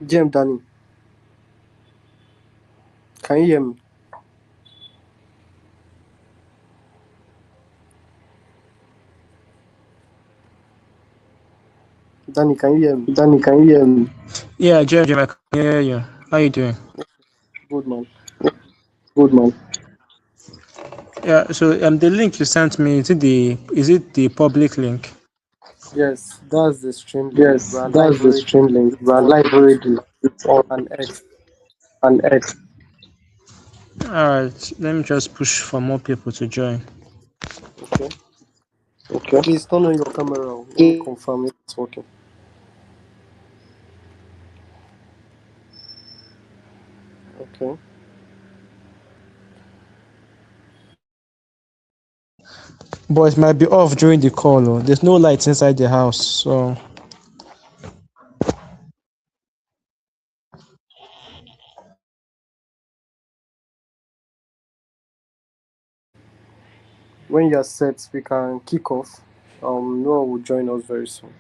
Jim, Danny, can you hear me? Danny, can you hear me? Danny, can you hear me? Yeah, Jim, I can hear you. How you doing? Good man. Good man. Yeah, so the link you sent me, is it the public link? Yes, that's the stream link. We Yes, are that's live the already. stream link. We It's are on live already. It's an on X. an X. Alright, let me just push for more people to join. Okay. Okay. Please turn on your camera. Let me confirm it's working. Okay. But it might be off during the call. Oh. There's no lights inside the house, so When you are set, we can kick off. Noah will join us very soon.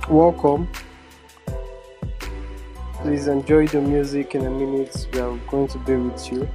Welcome. Please enjoy the music in a minute. We are going to be with you.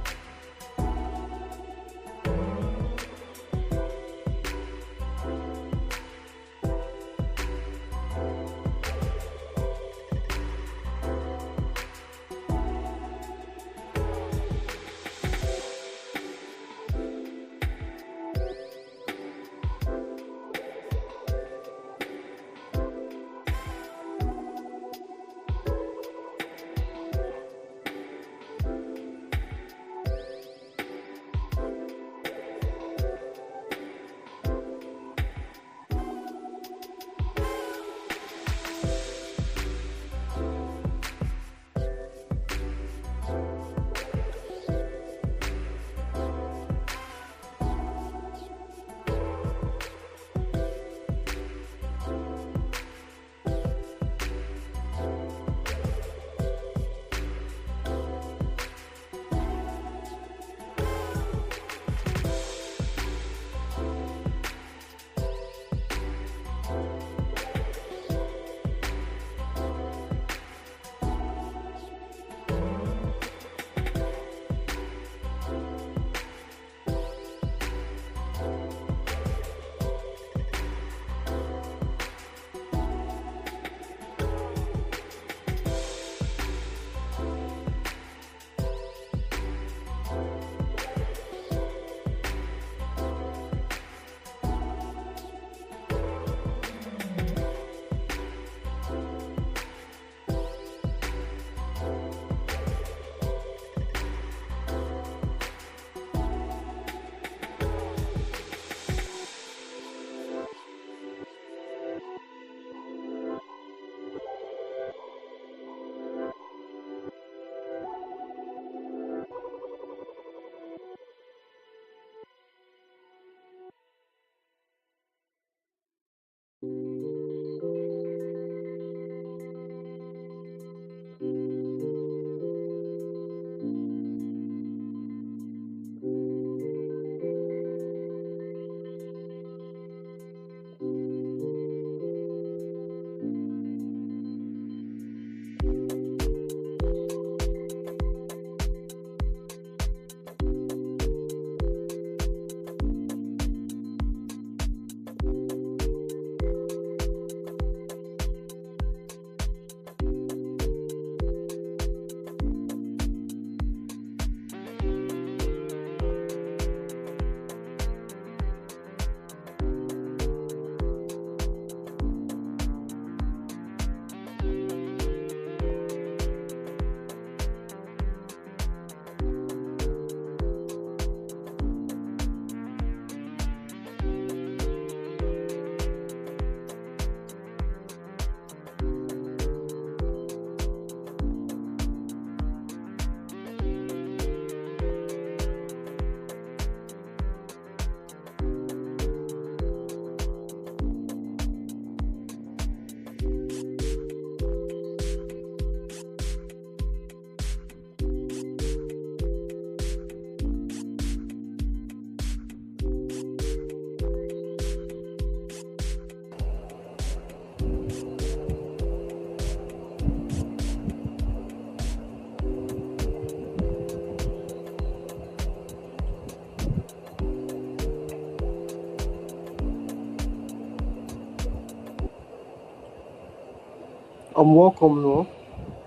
Welcome, Noah.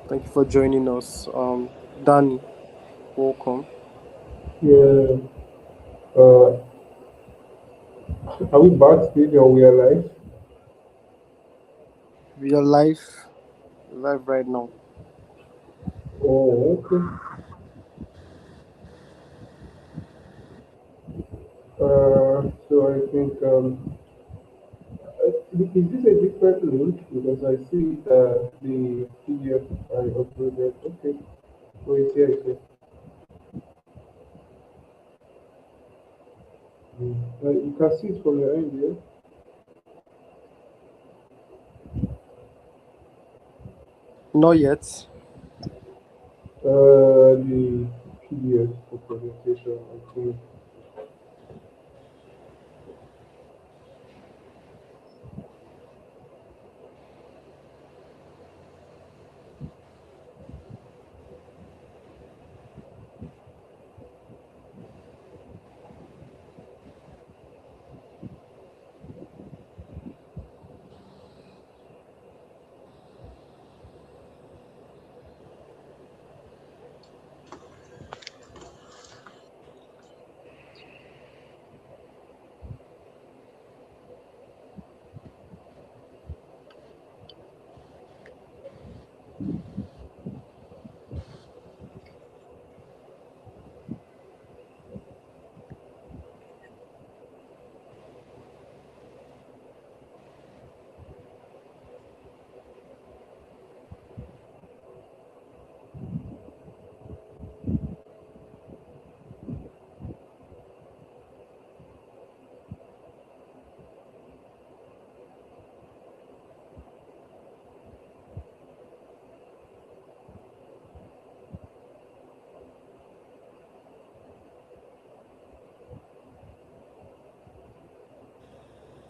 Thank you for joining us. Danny, welcome. Yeah, uh, are we backstage or we are live? We are live right now. Oh, okay. So I think, is this a different link? Because I see the PDF I uploaded. Okay, so it's here, it's here. You can see it from your end here. Not yet. The PDF for presentation, I think.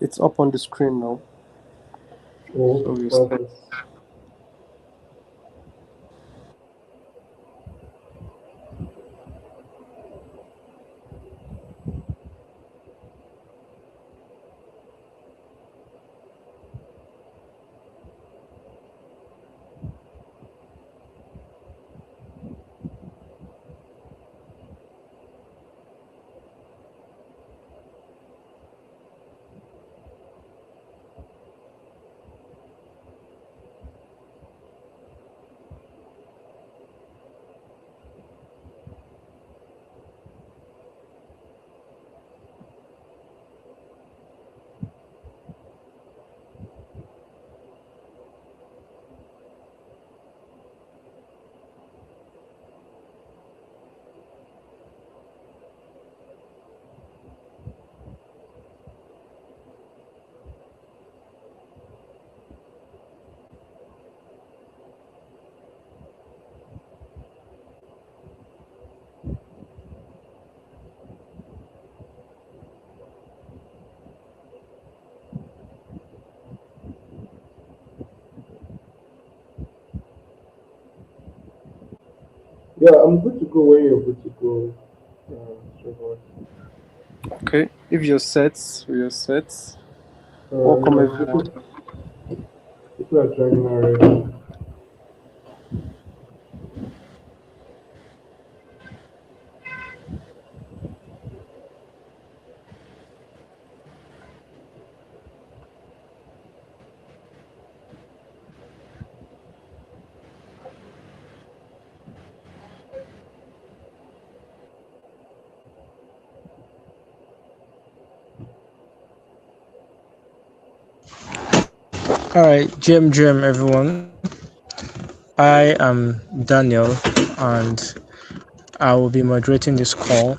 It's up on the screen now. Oh, So we're set. okay. Yeah, I'm good to go when you're good to go. Trevor. Okay. If you're set, we're set. Welcome, Yeah, everyone. people are joining already. All right, GM everyone. I am Daniel, and I will be moderating this call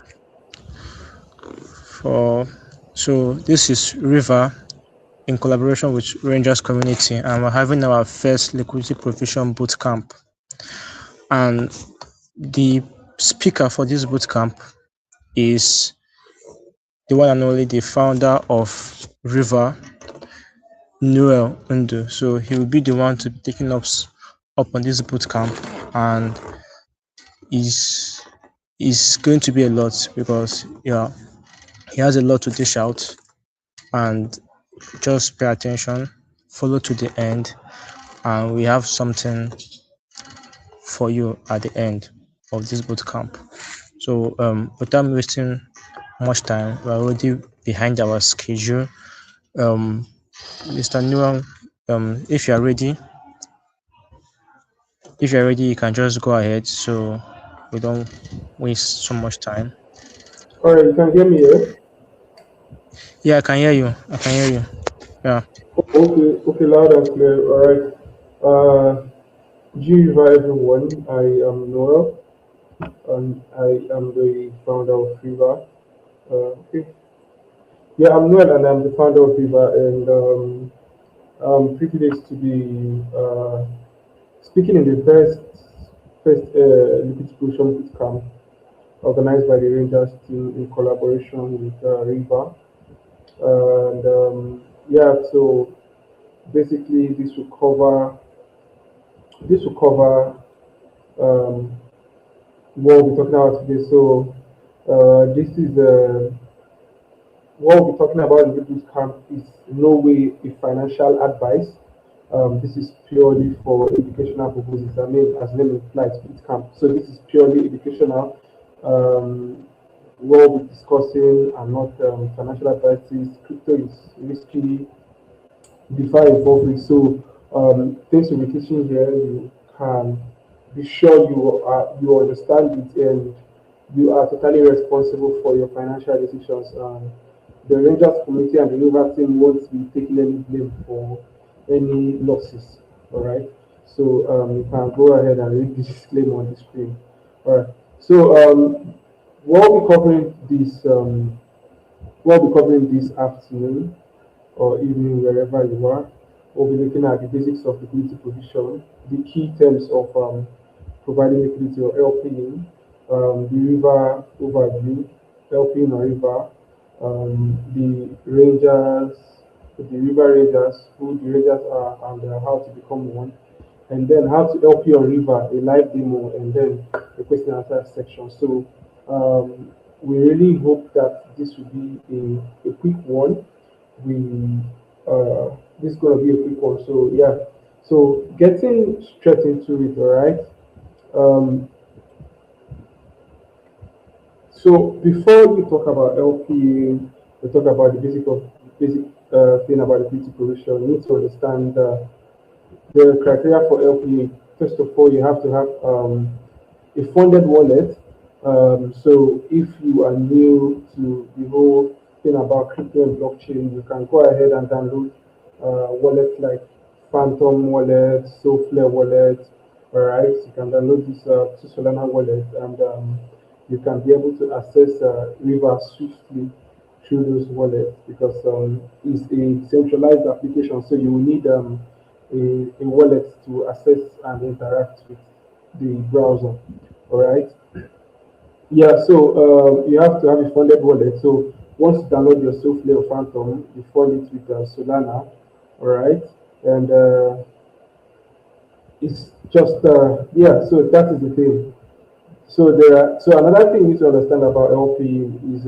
for. So this is River in collaboration with Rangers Community, and we're having our first liquidity provision bootcamp. And the speaker for this bootcamp is the one and only the founder of River, Noel Undu. So he will be the one to be taking up on this bootcamp, and is going to be a lot because yeah, he has a lot to dish out, and just pay attention, follow to the end, and we have something for you at the end of this boot camp. So, without wasting much time, we're already behind our schedule. Um, Mr. Newell, if you are ready, you can just go ahead so we don't waste so much time. All right, you can hear me here. Yeah, I can hear you. I can hear you. Yeah. Okay, okay, loud and clear. All right. G everyone. I am Noel, and I am the founder of Viva. Okay. Yeah, I'm Noel, and I'm the founder of Viva, and I'm privileged to be speaking in the first liquid solution bootcamp organized by the Rangers team in collaboration with Riva. And yeah, so basically this will cover um, what we're talking about today. So this is what we're talking about in the boot camp is in no way a financial advice. This is purely for educational purposes. I mean, as the name implies, boot camp. So this is purely educational. Um, what we're discussing are not financial advices. Crypto is risky, DeFi involved. So things we'll be teaching here, you can be sure you understand it and you are totally responsible for your financial decisions. The Rangers committee and the River team won't be taking any blame for any losses. All right. So you can go ahead and read the disclaimer on the screen. All right. So what we're covering this afternoon or even wherever you are. We'll be looking at the basics of liquidity provision, the key terms of providing liquidity or LPing, the river overview, LPing or river, the rangers, the river rangers, who the rangers are, and how to become one, and then how to LP on river, a live demo, and then the question and answer section. So we really hope that this will be a quick one. We This is gonna be a quick one. So yeah, so getting straight into it, all right. Um, so before we talk about LP, we talk about the basic thing about liquidity provision. You need to understand the criteria for LP. First of all, you have to have a funded wallet. So if you are new to the whole thing about crypto and blockchain, you can go ahead and download wallets like Phantom Wallet, Soulflare Wallet. All right, you can download this Solana wallet, and you can be able to access River swiftly through those wallets because it's a centralized application. So you will need a wallet to access and interact with the browser. All right. Yeah. So you have to have a funded wallet. So once you download your Soulflare or Phantom, you fund it with Solana. All right. And it's just yeah. So that is the thing. So another thing you need to understand about LP is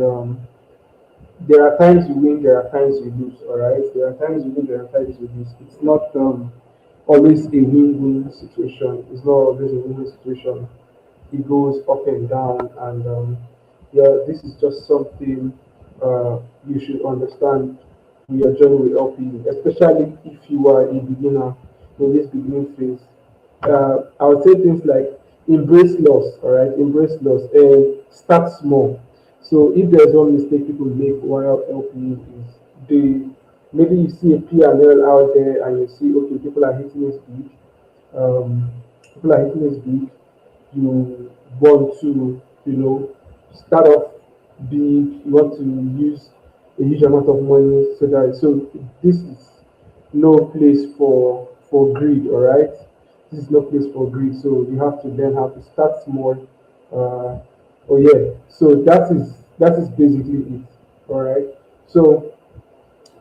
there are times you win, there are times you lose. All right. There are times you win, there are times you lose. It's not always a win-win situation. It's not always a win-win situation. It goes up and down, and yeah, this is just something you should understand when you're journey with LP, especially if you are a beginner in this beginning phase. I would say things like embrace loss, all right, embrace loss and start small. So if there's one mistake people make while LP is they maybe you see a P&L out there and you see okay people are hitting this big, um, people are hitting this big, you want to, start off big, you want to use a huge amount of money so this is no place for greed, all right? This is no place for greed. So you have to learn how to start small. Oh yeah. So that is basically it. All right. So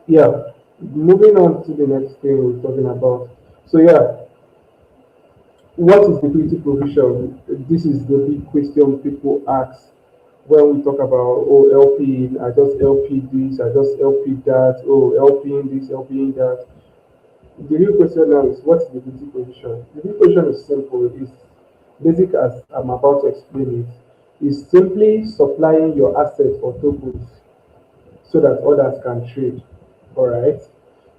yeah, moving on to the next thing we're talking about. So yeah, what is liquidity provision? This is the big question people ask when we talk about LP. I just LP this, I just LP that. Oh, LPing this, LPing that. the real question now is what's the liquidity position? The liquidity position is simple. It's basic as I'm about to explain it. It's simply supplying your assets or tokens so that others can trade. All right.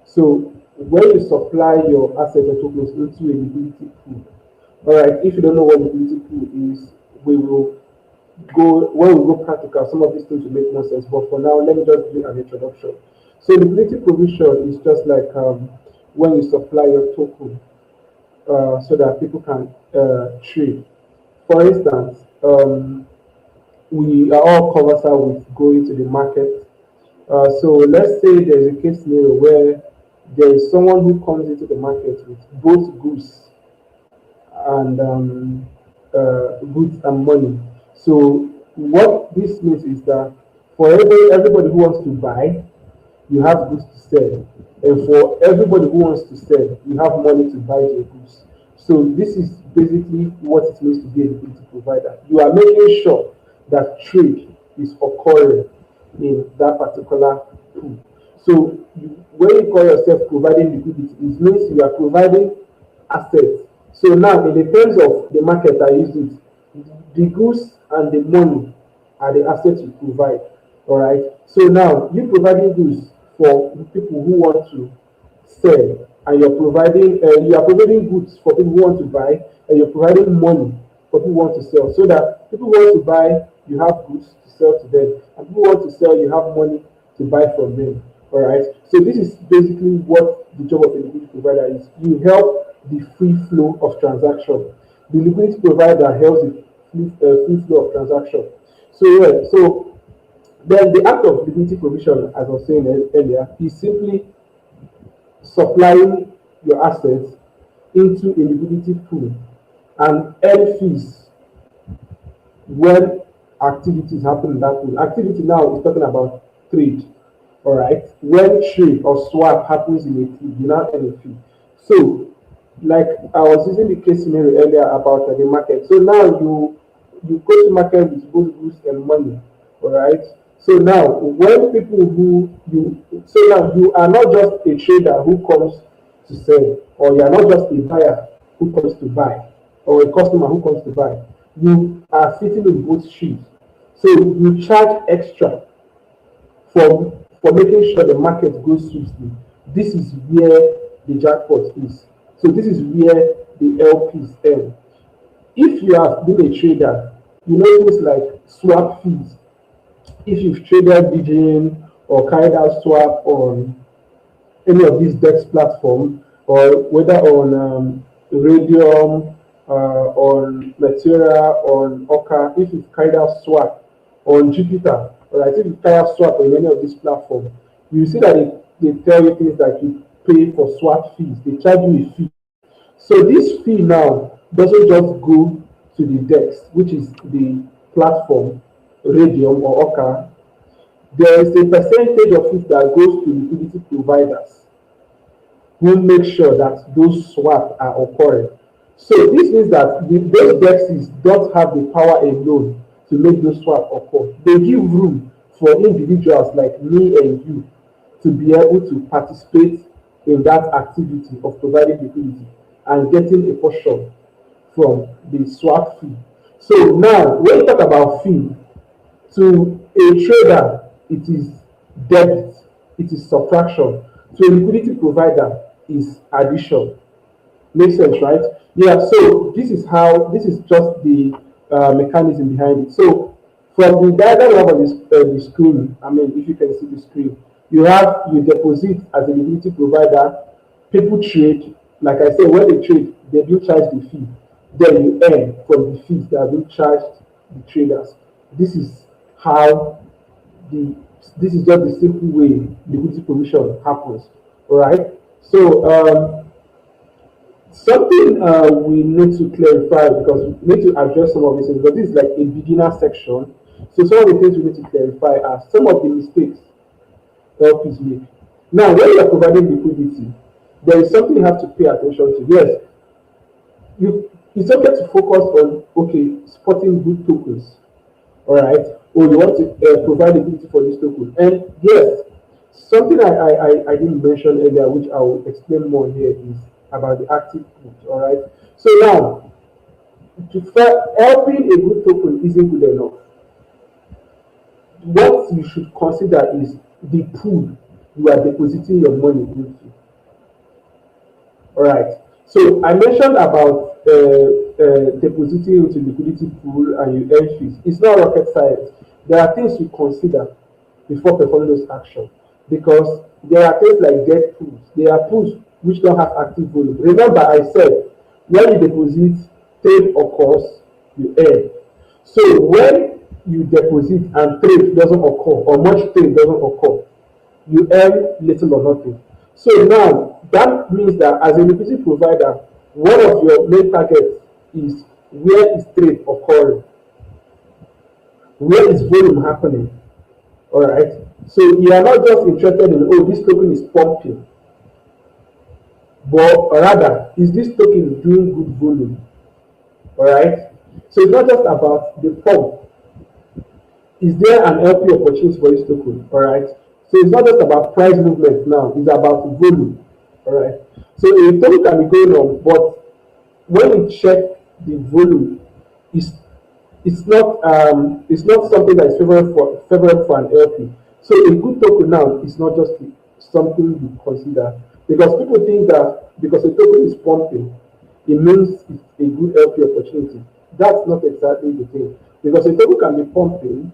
So when you supply your assets or tokens into a liquidity pool, all right. If you don't know what liquidity pool is, we will go when we go practical. Some of these things will make more sense. But for now, let me just do an introduction. So liquidity provision is just like when you supply your token so that people can trade. For instance, we are all conversant with going to the market. So let's say there's a case scenario where there is someone who comes into the market with both goods and money. So what this means is that for everybody who wants to buy, you have goods to sell. And for everybody who wants to sell, you have money to buy your goods. So this is basically what it means to be a liquidity provider. You are making sure that trade is occurring in that particular pool. So when you call yourself providing liquidity, it means you are providing assets. So now in the terms of the market I use it, the goods and the money are the assets you provide. All right. So now you providing goods for people who want to sell, and you are providing goods for people who want to buy, and you're providing money for people who want to sell. So that people who want to buy, you have goods to sell to them, and people who want to sell, you have money to buy from them. All right. So this is basically what the job of a liquidity provider is. You help the free flow of transaction. The liquidity provider helps the free flow of transaction. So yeah, so then the act of liquidity provision, as I was saying earlier, is simply supplying your assets into a liquidity pool and earn fees when activities happen in that pool. Activity now is talking about trade. All right. When trade or swap happens in a pool, you now earn a fee. So, like I was using the case scenario earlier about the market. So now you go to market with both goods and money. All right. So now when people who you so now you are not just a trader who comes to sell, or you are not just a buyer who comes to buy, or a customer who comes to buy. You are sitting in both shoes. So you charge extra for making sure the market goes smoothly. This is where the jackpot is. So this is where the LPs earn. If you have been a trader, you know things like swap fees. If you've traded BGN or carried out swap on any of these DEX platforms, or whether on Radium, on Material, on Oka, if you've carried out swap on Jupiter, right? If you've carried out swap on any of these platforms, you see that they tell you things like you pay for swap fees. They charge you a fee. So this fee now doesn't just go to the DEX, which is the platform, Radium or Oka. There is a percentage of it that goes to liquidity providers who make sure that those swaps are occurring. So this means that those DEXs don't have the power alone to make those swaps occur. They give room for individuals like me and you to be able to participate in that activity of providing liquidity and getting a portion from the swap fee. So now, when you talk about fee, to a trader, it is debit, it is subtraction. To a liquidity provider, is addition. Makes sense, right? Yeah, so this is just the mechanism behind it. So from the diagram you have on the screen, I mean, if you can see the screen, you deposit as a liquidity provider, people trade. Like I said, when they trade, they do charge the fee. Then you earn from the fees that are being charged the traders. This is how the this is just the simple way liquidity provision happens. All right. So something we need to clarify, because we need to address some of these things, because this is like a beginner section. So some of the things we need to clarify are some of the mistakes LPs make. Now, when you are providing liquidity, there is something you have to pay attention to. Yes, it's okay to focus on spotting good tokens, all right, or you want to provide liquidity for this token. And yes, Something I didn't mention earlier, which I will explain more here, is about the active put. All right. So now, helping a good token isn't good enough. What you should consider is the pool you are depositing your money into. All right. So I mentioned about depositing into liquidity pool and you earn fees. It's not rocket science. There are things you consider before performing those actions, because there are things like debt pools. There are pools which don't have active volume. Remember, I said when you deposit, trade occurs, you earn. So when you deposit and trade doesn't occur, or much trade doesn't occur, you earn little or nothing. So now that means that as a liquidity provider, one of your main targets is where is trade occurring, where is volume happening. All right. So you are not just interested in, oh, this token is pumping, but rather is this token doing good volume. All right. So it's not just about the pump. Is there an LP opportunity for this token? All right. So it's not just about price movement now, it's about volume. All right. So a token can be going on, but when you check the volume, it's it's not something that is favorable for an LP. So a good token now is not just something you consider, because people think that because a token is pumping, it means it's a good LP opportunity. That's not exactly the thing, because a token can be pumping,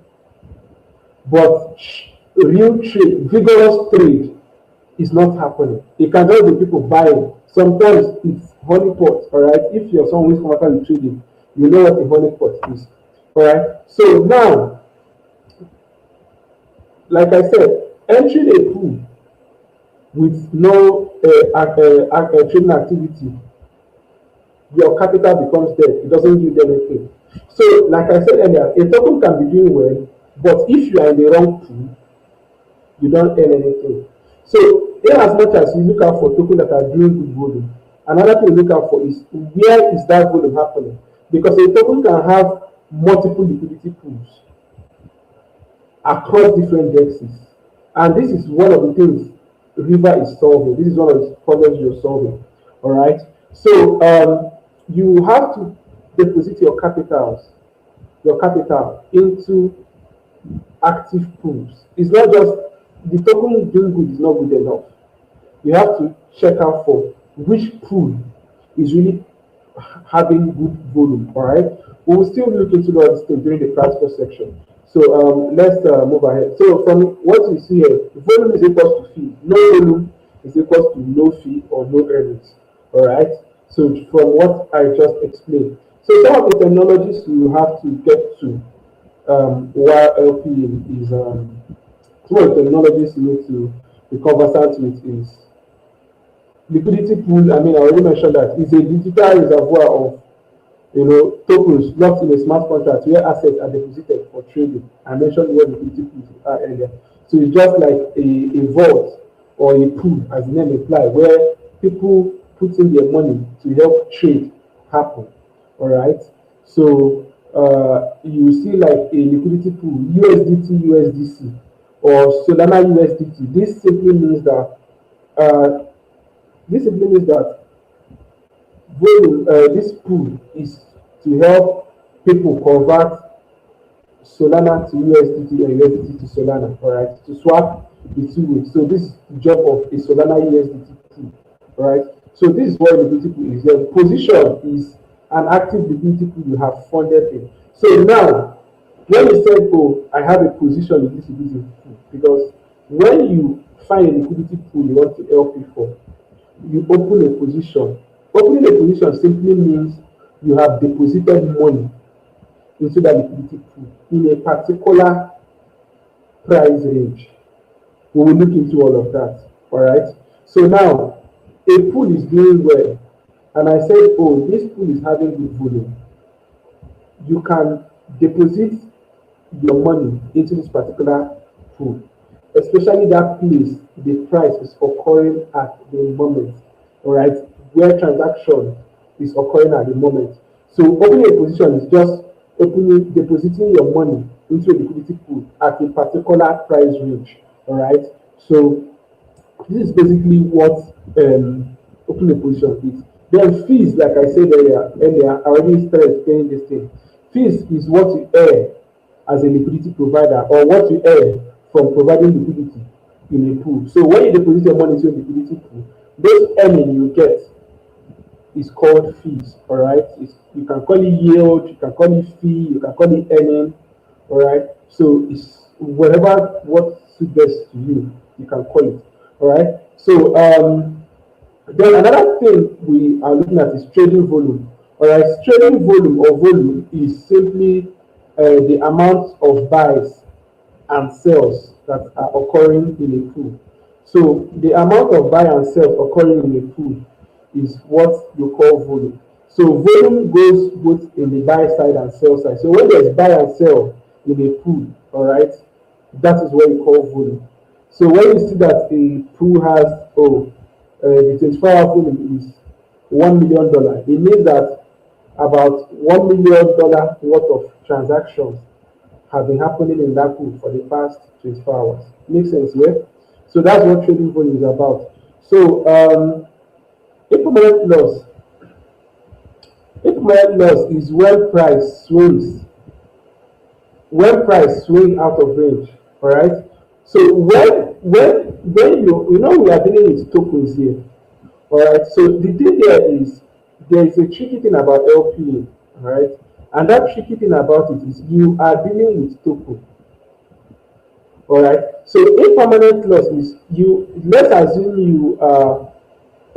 but real trade, vigorous trade is not happening. It can just be people buying. Sometimes it's honeypot, all right? If you're someone who's comfortable with trading, you know what a honeypot is, all right? So now, like I said, entering a pool with no trading activity, your capital becomes dead. It doesn't give anything. So, like I said earlier, a token can be doing well, but if you are in the wrong pool, you don't earn anything. So, in as much as you look out for tokens that are doing good volume, another thing you look out for is where is that volume happening? Because a token can have multiple liquidity pools across different dexes. And this is one of the things River is solving. This is one of the problems you're solving. All right. So you have to deposit your capital into active pools. It's not just the token doing good is not good enough. You have to check out for which pool is really having good volume. All right. We will still look into all these things during the practical section. So let's move ahead. So from what you see here, volume is equal to fee. No volume is equal to no fee or no earnings. All right. So from what I just explained. So some of the technologies you have to get to while LP is some of the technologies you need to be conversant with is liquidity pool. I mean, I already mentioned that it's a digital reservoir of tokens locked in a smart contract where assets are deposited for trading. I mentioned what liquidity pools are earlier. So it's just like a vault or a pool, as the name implies, where people put in their money to help trade happen. All right. So you see like a liquidity pool, USDT, USDC, or Solana USDT. Uh, this simply means that volume, this pool is to help people convert Solana to USDT and USDT to Solana, all right, to swap the two ways. So this is the job of a Solana USDT pool, all right. So this is what liquidity pool is. The position is an active liquidity pool you have funded in. So now, when you said, oh, I have a position in this liquidity pool, because when you find a liquidity pool you want to help people, you open a position. Opening a position simply means you have deposited money into that liquidity pool in a particular price range. We will look into all of that. All right. So now a pool is doing well, and I said, oh, this pool is having good volume. You can deposit your money into this particular pool, especially that place the price is occurring at the moment, all right, where transaction is occurring at the moment. So opening a position is just depositing your money into a liquidity pool at a particular price range, all right. So this is basically what opening a position is. Then fees, like I said earlier, I already started explaining this thing. Fees is what you earn as a liquidity provider or what you earn from providing liquidity in a pool. So when you deposit your money into a liquidity pool, those earning you get is called fees. All right. You can call it yield, you can call it fee, you can call it earning. All right. So it's whatever what suits best to you, you can call it. All right. So then another thing we are looking at is trading volume. All right. Trading volume or volume is simply the amount of buys and sales that are occurring in a pool. So the amount of buy and sell occurring in a pool is what you call volume. So volume goes both in the buy side and sell side. So when there's buy and sell in a pool, all right, that is what you call volume. So when you see that a pool has the 24-hour volume is $1 million, it means that about $1 million worth of transactions have been happening in that pool for the past 24 hours. Makes sense, yeah? So that's what trading volume is about. So impermanent loss. Impermanent loss is when price swing out of range. All right. So when you know we are dealing with tokens here. All right. So the thing there is a tricky thing about LPA. All right. And that tricky thing about it is you are dealing with token. All right. So impermanent loss is you. Let's assume you are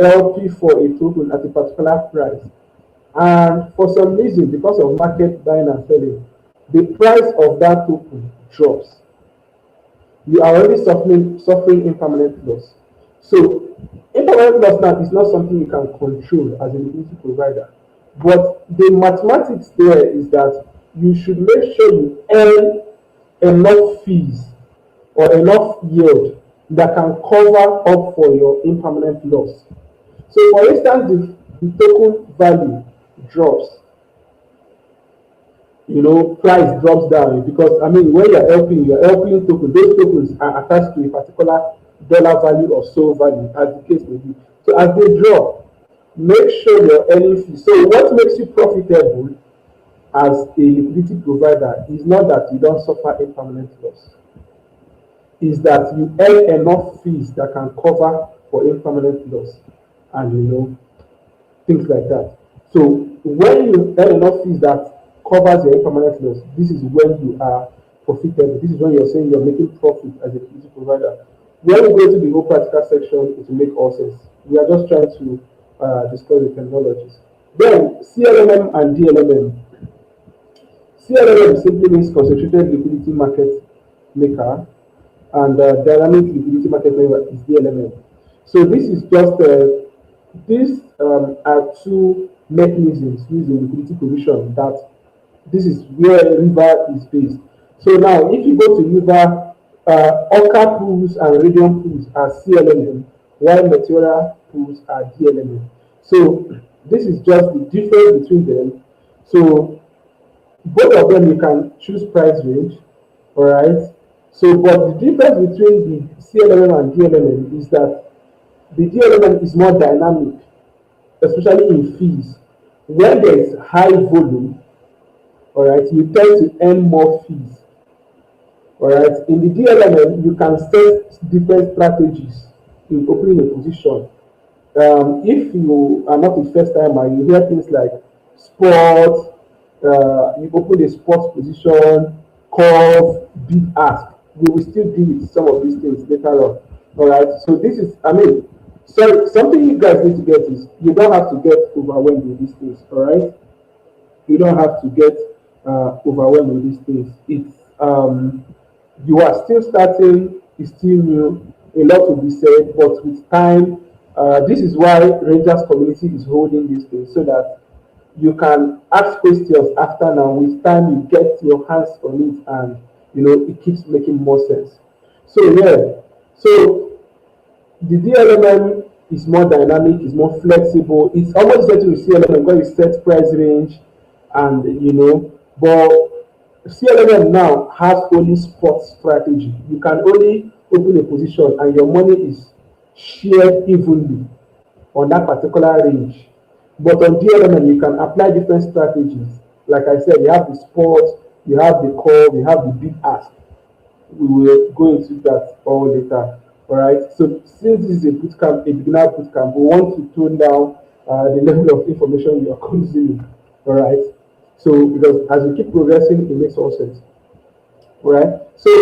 LP for a token at a particular price, and for some reason, because of market buying and selling, the price of that token drops. You are already suffering impermanent loss. So impermanent loss now is not something you can control as a liquidity provider. But the mathematics there is that you should make sure you earn enough fees or enough yield that can cover up for your impermanent loss. So for instance, the token value drops, price drops down because when you're helping token, those tokens are attached to a particular dollar value or so value, as the case may be. So as they drop, make sure you're earning fees. So what makes you profitable as a liquidity provider is not that you don't suffer a permanent loss, is that you earn enough fees that can cover for impermanent loss and things like that. So when you earn enough fees that covers your impermanent loss, this is when you are profitable. This is when you're saying you're making profit as a liquidity provider. When we go to the whole practical section, it will make all sense. We are just trying to discuss the technologies. Then CLMM and DLMM. CLMM simply means concentrated liquidity market maker, and dynamic liquidity market maker is DLMM. So this is just these are two mechanisms used in liquidity provision that this is where River is based. So now if you go to River, Orca pools and Radium pools are CLMM, while Meteora pools are DLMM. So this is just the difference between them. So both of them you can choose price range, all right. So but the difference between the CLMM and DLMM is that the DLMM is more dynamic, especially in fees. When there is high volume, all right, you tend to earn more fees. All right, in the DLMM, you can set different strategies in opening a position. If you are not a first timer, you hear things like spot, you open a spot position, curve, bid ask. We will still deal with some of these things later on. All right, so this is, so something you guys need to get is you don't have to get overwhelmed with these things. All right, you don't have to get overwhelmed with these things. It's you are still starting, it's still new, a lot to be said, but with time, this is why Rangers community is holding these things so that you can ask questions after now. With time, you get your hands on it, and it keeps making more sense. So yeah, so the DLMM is more dynamic, is more flexible. It's almost set to CLMM because it sets price range, and but CLMM now has only spot strategy. You can only open a position and your money is shared evenly on that particular range. But on DLMN, you can apply different strategies. Like I said, you have the spot, you have the call, you have the bid ask. We will go into that all later. All right. So since this is a bootcamp, a beginner bootcamp, we want to tone down the level of information you are consuming. All right. So because as we keep progressing, it makes all sense. All right. So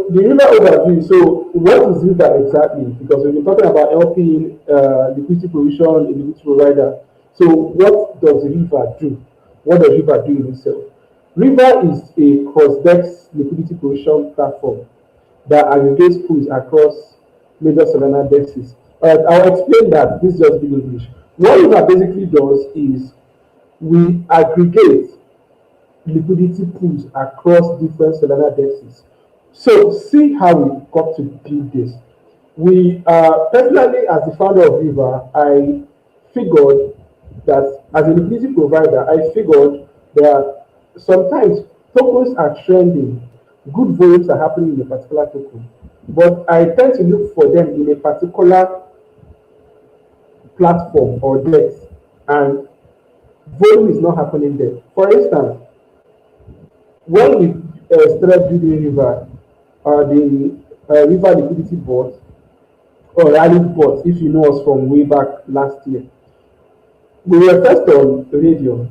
the river overview. So what is river exactly? Because we've been talking about helping liquidity provision, in liquidity provider. So what does river do? What does river do in itself? River is a cross-desk liquidity provision platform that aggregates pools across major Solana dexes. Alright, I'll explain that. This is just big English. What river basically does is we aggregate liquidity pools across different Solana dexes. So see how we got to build this. We personally, as the founder of River, I figured that as a liquidity provider, I figured that sometimes tokens are trending, good volumes are happening in a particular token, but I tend to look for them in a particular platform or dex, and volume is not happening there. For instance, when we started building River, the River liquidity bot or rally bot, if you know us from way back last year, we were first on radio.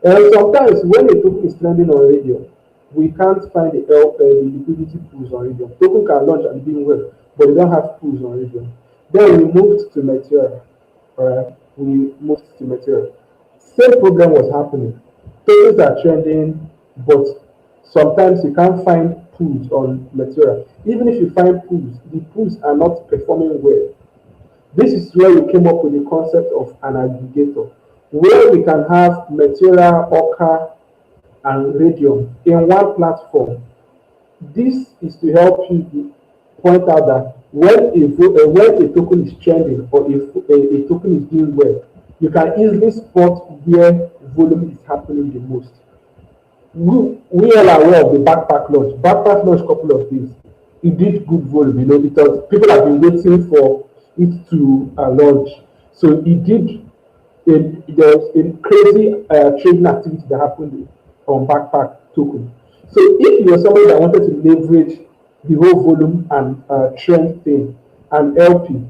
And sometimes when a token is trending on radio, we can't find the liquidity pools on radio. Token can launch and doing well, but they don't have pools on radio. Then we moved to material. Alright, we moved to material. Same problem was happening. Tokens are trending, but sometimes you can't find pools on material. Even if you find pools, the pools are not performing well. This is where we came up with the concept of an aggregator, where we can have material, Orca, and Radium in one platform. This is to help you point out that when a token is trending or a token is doing well, you can easily spot where volume is happening the most. We all are aware of the backpack launch. Backpack launch couple of days. It did good volume, because people have been waiting for it to launch. So it did. There was a crazy trading activity that happened on backpack token. So if you're somebody that wanted to leverage the whole volume and trend thing and LP,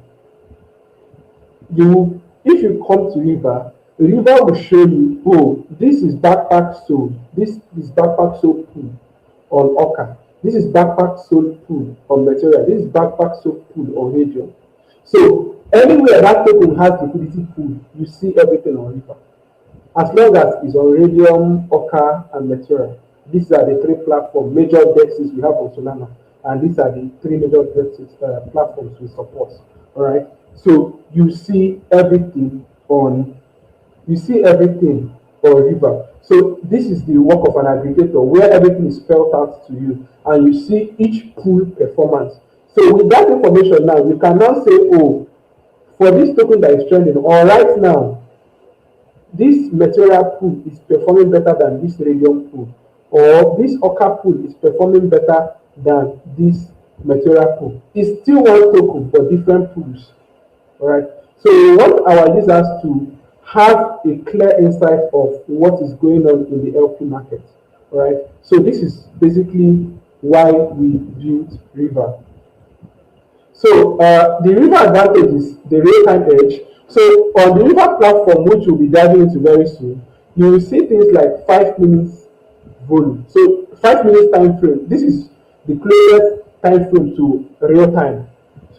if you come to River will show you, oh, this is backpack sold, this is backpack sold pool on Orca, this is backpack sold pool on material, this is backpack sold pool on Radium. So anywhere that token has liquidity pool, you see everything on River. As long as it's on Radium, Orca, and material. These are the three platforms, major dexes we have on Solana, and these are the three major dexes platforms we support. All right. So you see everything on River. So this is the work of an aggregator where everything is spelled out to you and you see each pool performance. So with that information now, you can now say, oh, for this token that is trending, or right now, this material pool is performing better than this radium pool, or this Orca pool is performing better than this material pool. It's still one token but different pools. All right. So we want our users to have a clear insight of what is going on in the LP market. All right. So this is basically why we built River. So the River advantage is the real-time edge. So on the River platform, which we'll be diving into very soon, you will see things like 5 minutes volume. So 5 minutes time frame. This is the closest time frame to real time,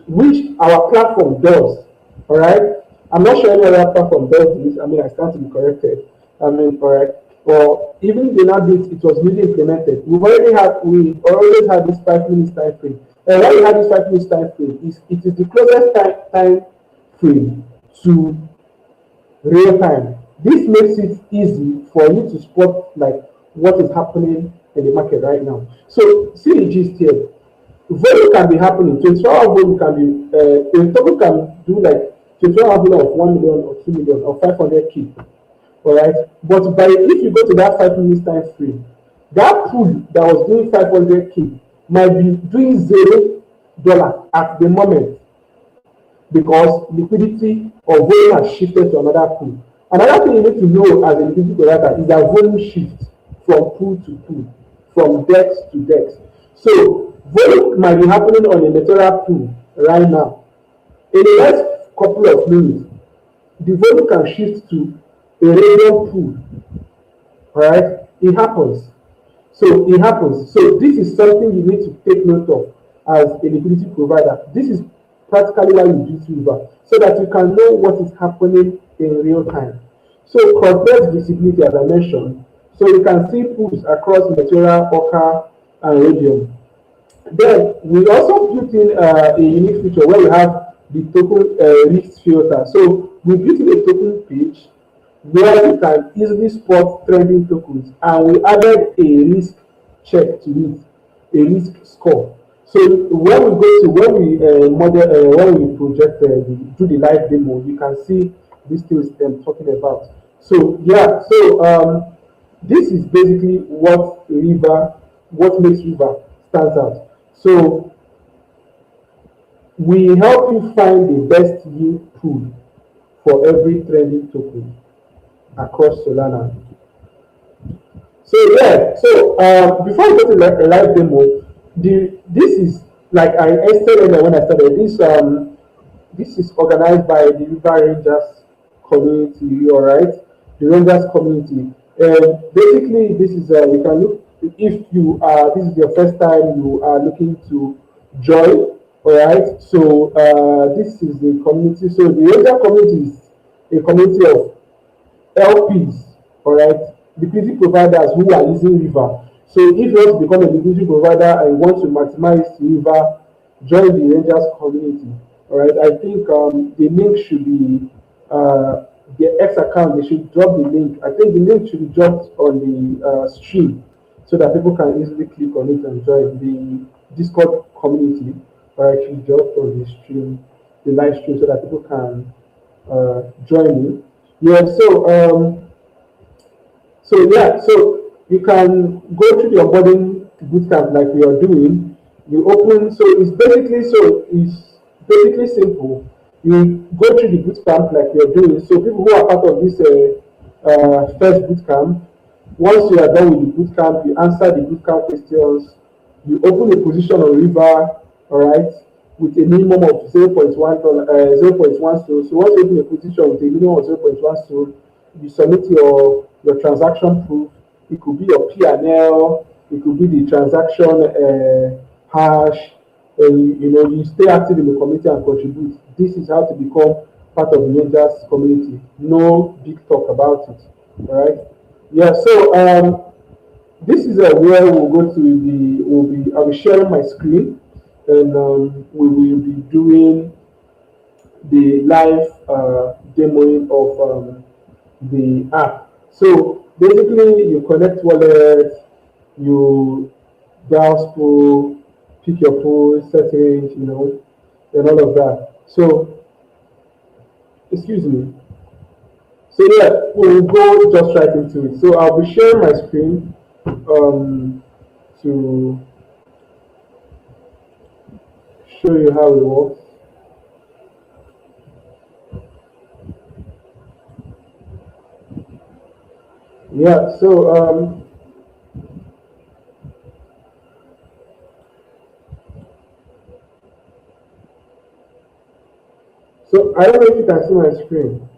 which our platform does. All right. I'm not sure any other platform does this. I mean, I stand to be corrected. I mean, all right. Or even the NABIT, it was really implemented. We always had this 5 minutes time frame. And when we have this 5 minutes time frame, it is the closest time frame to real time. This makes it easy for you to spot like what is happening in the market right now. So see the gist here. Volume can be happening. 24-hour volume can be a token can do like 24-hour volume of 1 million or 2 million or 500k. All right. But if you go to that 5 minutes time frame, that pool that was doing 500k might be doing $0 at the moment because liquidity or volume has shifted to another pool. Another thing you need to know as a liquidity provider is that volume shifts from pool to pool, from dex to dex. So volume might be happening on a natural pool right now. In the next couple of minutes, the volume can shift to a radial pool. Alright? It happens. So it happens. So this is something you need to take note of as a liquidity provider. This is practically why you do Silver, so that you can know what is happening in real time. So cross-desk visibility, as I mentioned, so you can see pools across Material, Orca, and Radium. Then we also built in a unique feature where we have the token risk filter. So we built in a token page where you can easily spot trending tokens, and we added a risk check to it, a risk score. So when we go to when we model when we project do the live demo, you can see these things I'm talking about. So yeah, so this is basically what makes River stands out. So we help you find the best yield pool for every trending token across Solana. So yeah, so before I go to a live demo, this is like I said earlier when I started this is organized by the River Rangers community, all right, the Rangers community. Basically, this is you can look if you are this is your first time you are looking to join, all right. So this is the community. So the Ranger community is a community of LPs, all right, liquidity providers who are using River. So if you want to become a liquidity provider and you want to maximize River, join the Rangers community. All right, I think the link should be the X account. They should drop the link. I think the link should be dropped on the stream so that people can easily click on it and join the Discord community. Or actually drop on the stream, the live stream, so that people can join me. Yeah, so you can go through the onboarding bootcamp like we are doing. You open, it's basically simple. You go through the bootcamp like we are doing. So people who are part of this first bootcamp, once you are done with the bootcamp, you answer the bootcamp questions. You open a position on River, all right, with a minimum of 0.1 SOL. So once you open a position with a minimum of 0.1 SOL, you submit your transaction proof. It could be your P&L, it could be the transaction hash, and you stay active in the community and contribute. This is how to become part of the Rangers community. No big talk about it. All right. Yeah. So this is where we'll go to I'll be sharing my screen, and we will be doing the live demoing of the app. So basically, you connect wallet, you browse pool, pick your pool settings, and all of that. So, excuse me. So yeah, we'll go just right into it. So I'll be sharing my screen to show you how it works. Yeah, so I don't know if you can see my screen.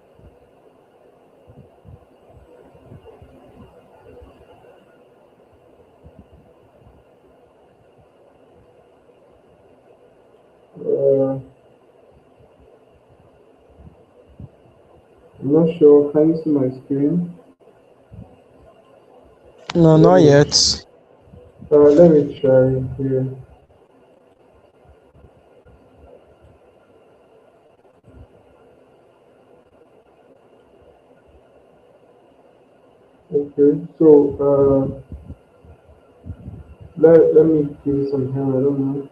I'm not sure. Can you see my screen? No, Let not me yet. let me try here. Okay, so let me give you some time. I don't know.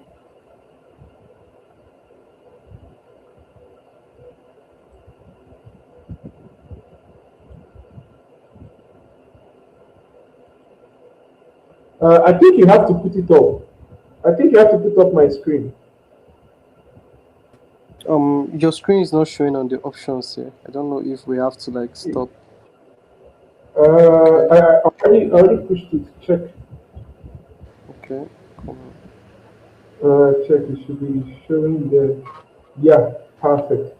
I think you have to put it up. I think you have to put up my screen. Your screen is not showing on the options here. I don't know if we have to like stop. Okay, I already pushed it. Check. okay, come on. Check. It should be showing there. Yeah, perfect.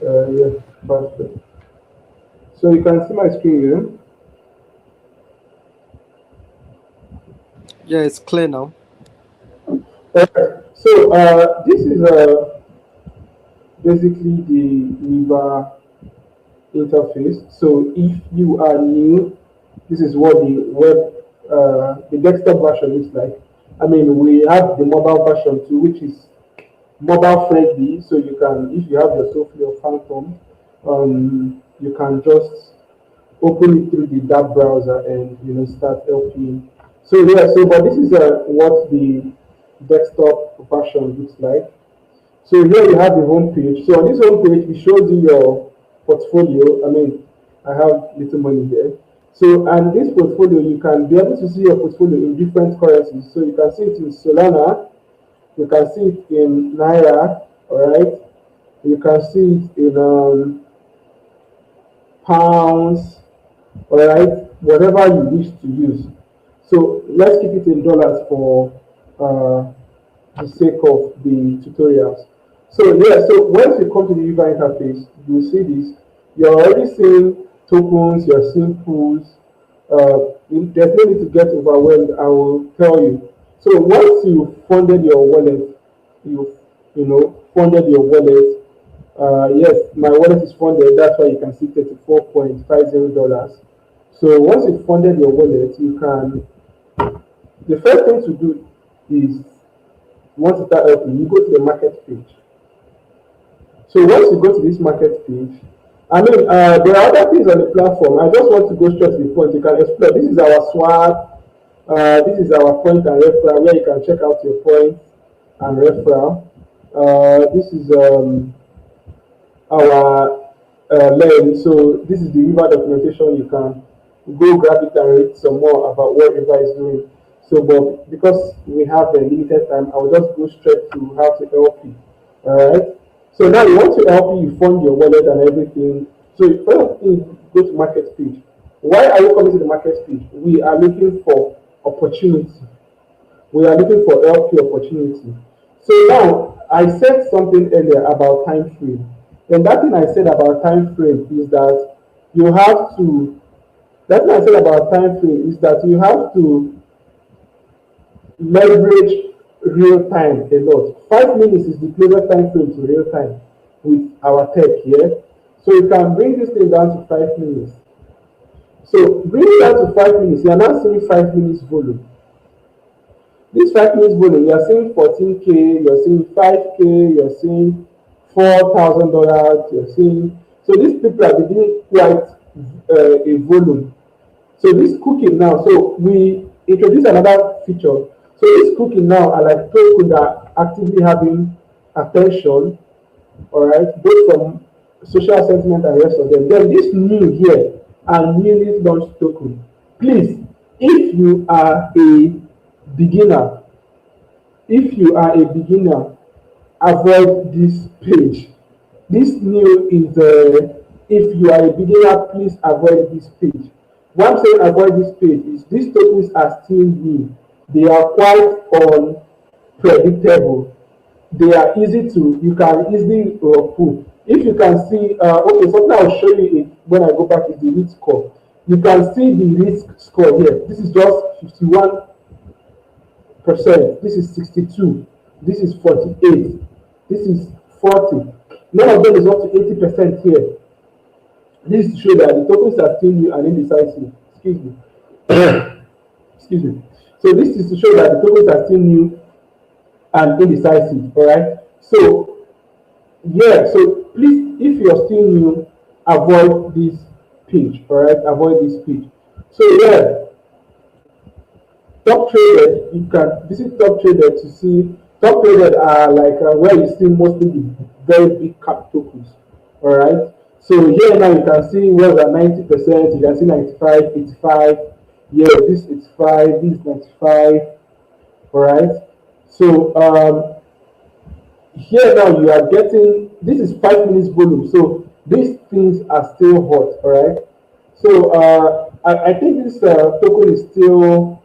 Yeah, perfect. So you can see my screen here. Yeah, it's clear now. So this is basically the River interface. So if you are new, this is what the desktop version looks like. I mean, we have the mobile version too, which is mobile friendly. So you can, if you have your Sophie or Phantom, you can just open it through the dark browser and start LPing. So yeah, so but this is what the desktop version looks like. So here you have the home page. So on this home page, it shows you your portfolio. I mean, I have little money here. So and this portfolio, you can be able to see your portfolio in different currencies. So you can see it in Solana, you can see it in Naira, all right. You can see it in pounds, all right, whatever you wish to use. So let's keep it in dollars for the sake of the tutorials. So yeah, so once you come to the user interface, you see this. You're already seeing tokens, you're seeing pools. There's no need to get overwhelmed. I will tell you. So once you funded your wallet, funded your wallet. Yes, my wallet is funded. That's why you can see $34.50. So once you funded your wallet, you can. The first thing to do is once you start helping, you go to the market page. So once you go to this market page, I mean, there are other things on the platform. I just want to go straight to the point. You can explore. This is our swap. This is our point and referral where you can check out your points and referral. This is our learn. So this is the river documentation. You can go grab it and read some more about what river is doing. So, but because we have a limited time, I will just go straight to how to help you. All right. So now you want to help you fund your wallet and everything. So first thing, go to market page. Why are you coming to the market page? We are looking for opportunity. We are looking for LP opportunity. So now I said something earlier about time frame. And that thing I said about time frame is that you have to that thing I said about time frame is that you have to leverage real time a lot. 5 minutes is the closest time frame to real time with our tech here. So you can bring this thing down to 5 minutes. So bring it down to 5 minutes. You are now seeing 5 minutes volume. This 5 minutes volume, you are seeing 14K, you're seeing 5K, you're seeing $4,000, you're seeing. So these people are beginning quite a volume. So this cooking now, so we introduce another feature. So this cooking now are like tokens that are actively having attention, all right, both from social sentiment and the rest of them. Then this new here are newly launched token. Please, if you are a beginner, if you are a beginner, avoid this page. This new is if you are a beginner, please avoid this page. Why I'm saying avoid this page is these tokens are still new. They are quite unpredictable. They are easy to, you can easily pull. If you can see, okay, something I'll show you when I go back is the risk score. You can see the risk score here. This is just 51%. This is 62. This is 48. This is 40. None of them is up to 80% here. This is to show that the tokens are still new and indecisive. Excuse me. Excuse me. So this is to show that the tokens are still new and indecisive. All right. So yeah. So please, if you're still new, avoid this page. All right. Avoid this page. So yeah, top traded. You can visit top traded to see. Top traded are like where you see mostly the very big cap tokens. All right. So here now you can see where are 90%. You can see 95, 85. Yeah, this is 5. This is 95. All right. So here now you are getting, this is 5 minutes volume, so these things are still hot. All right. So I think this token is still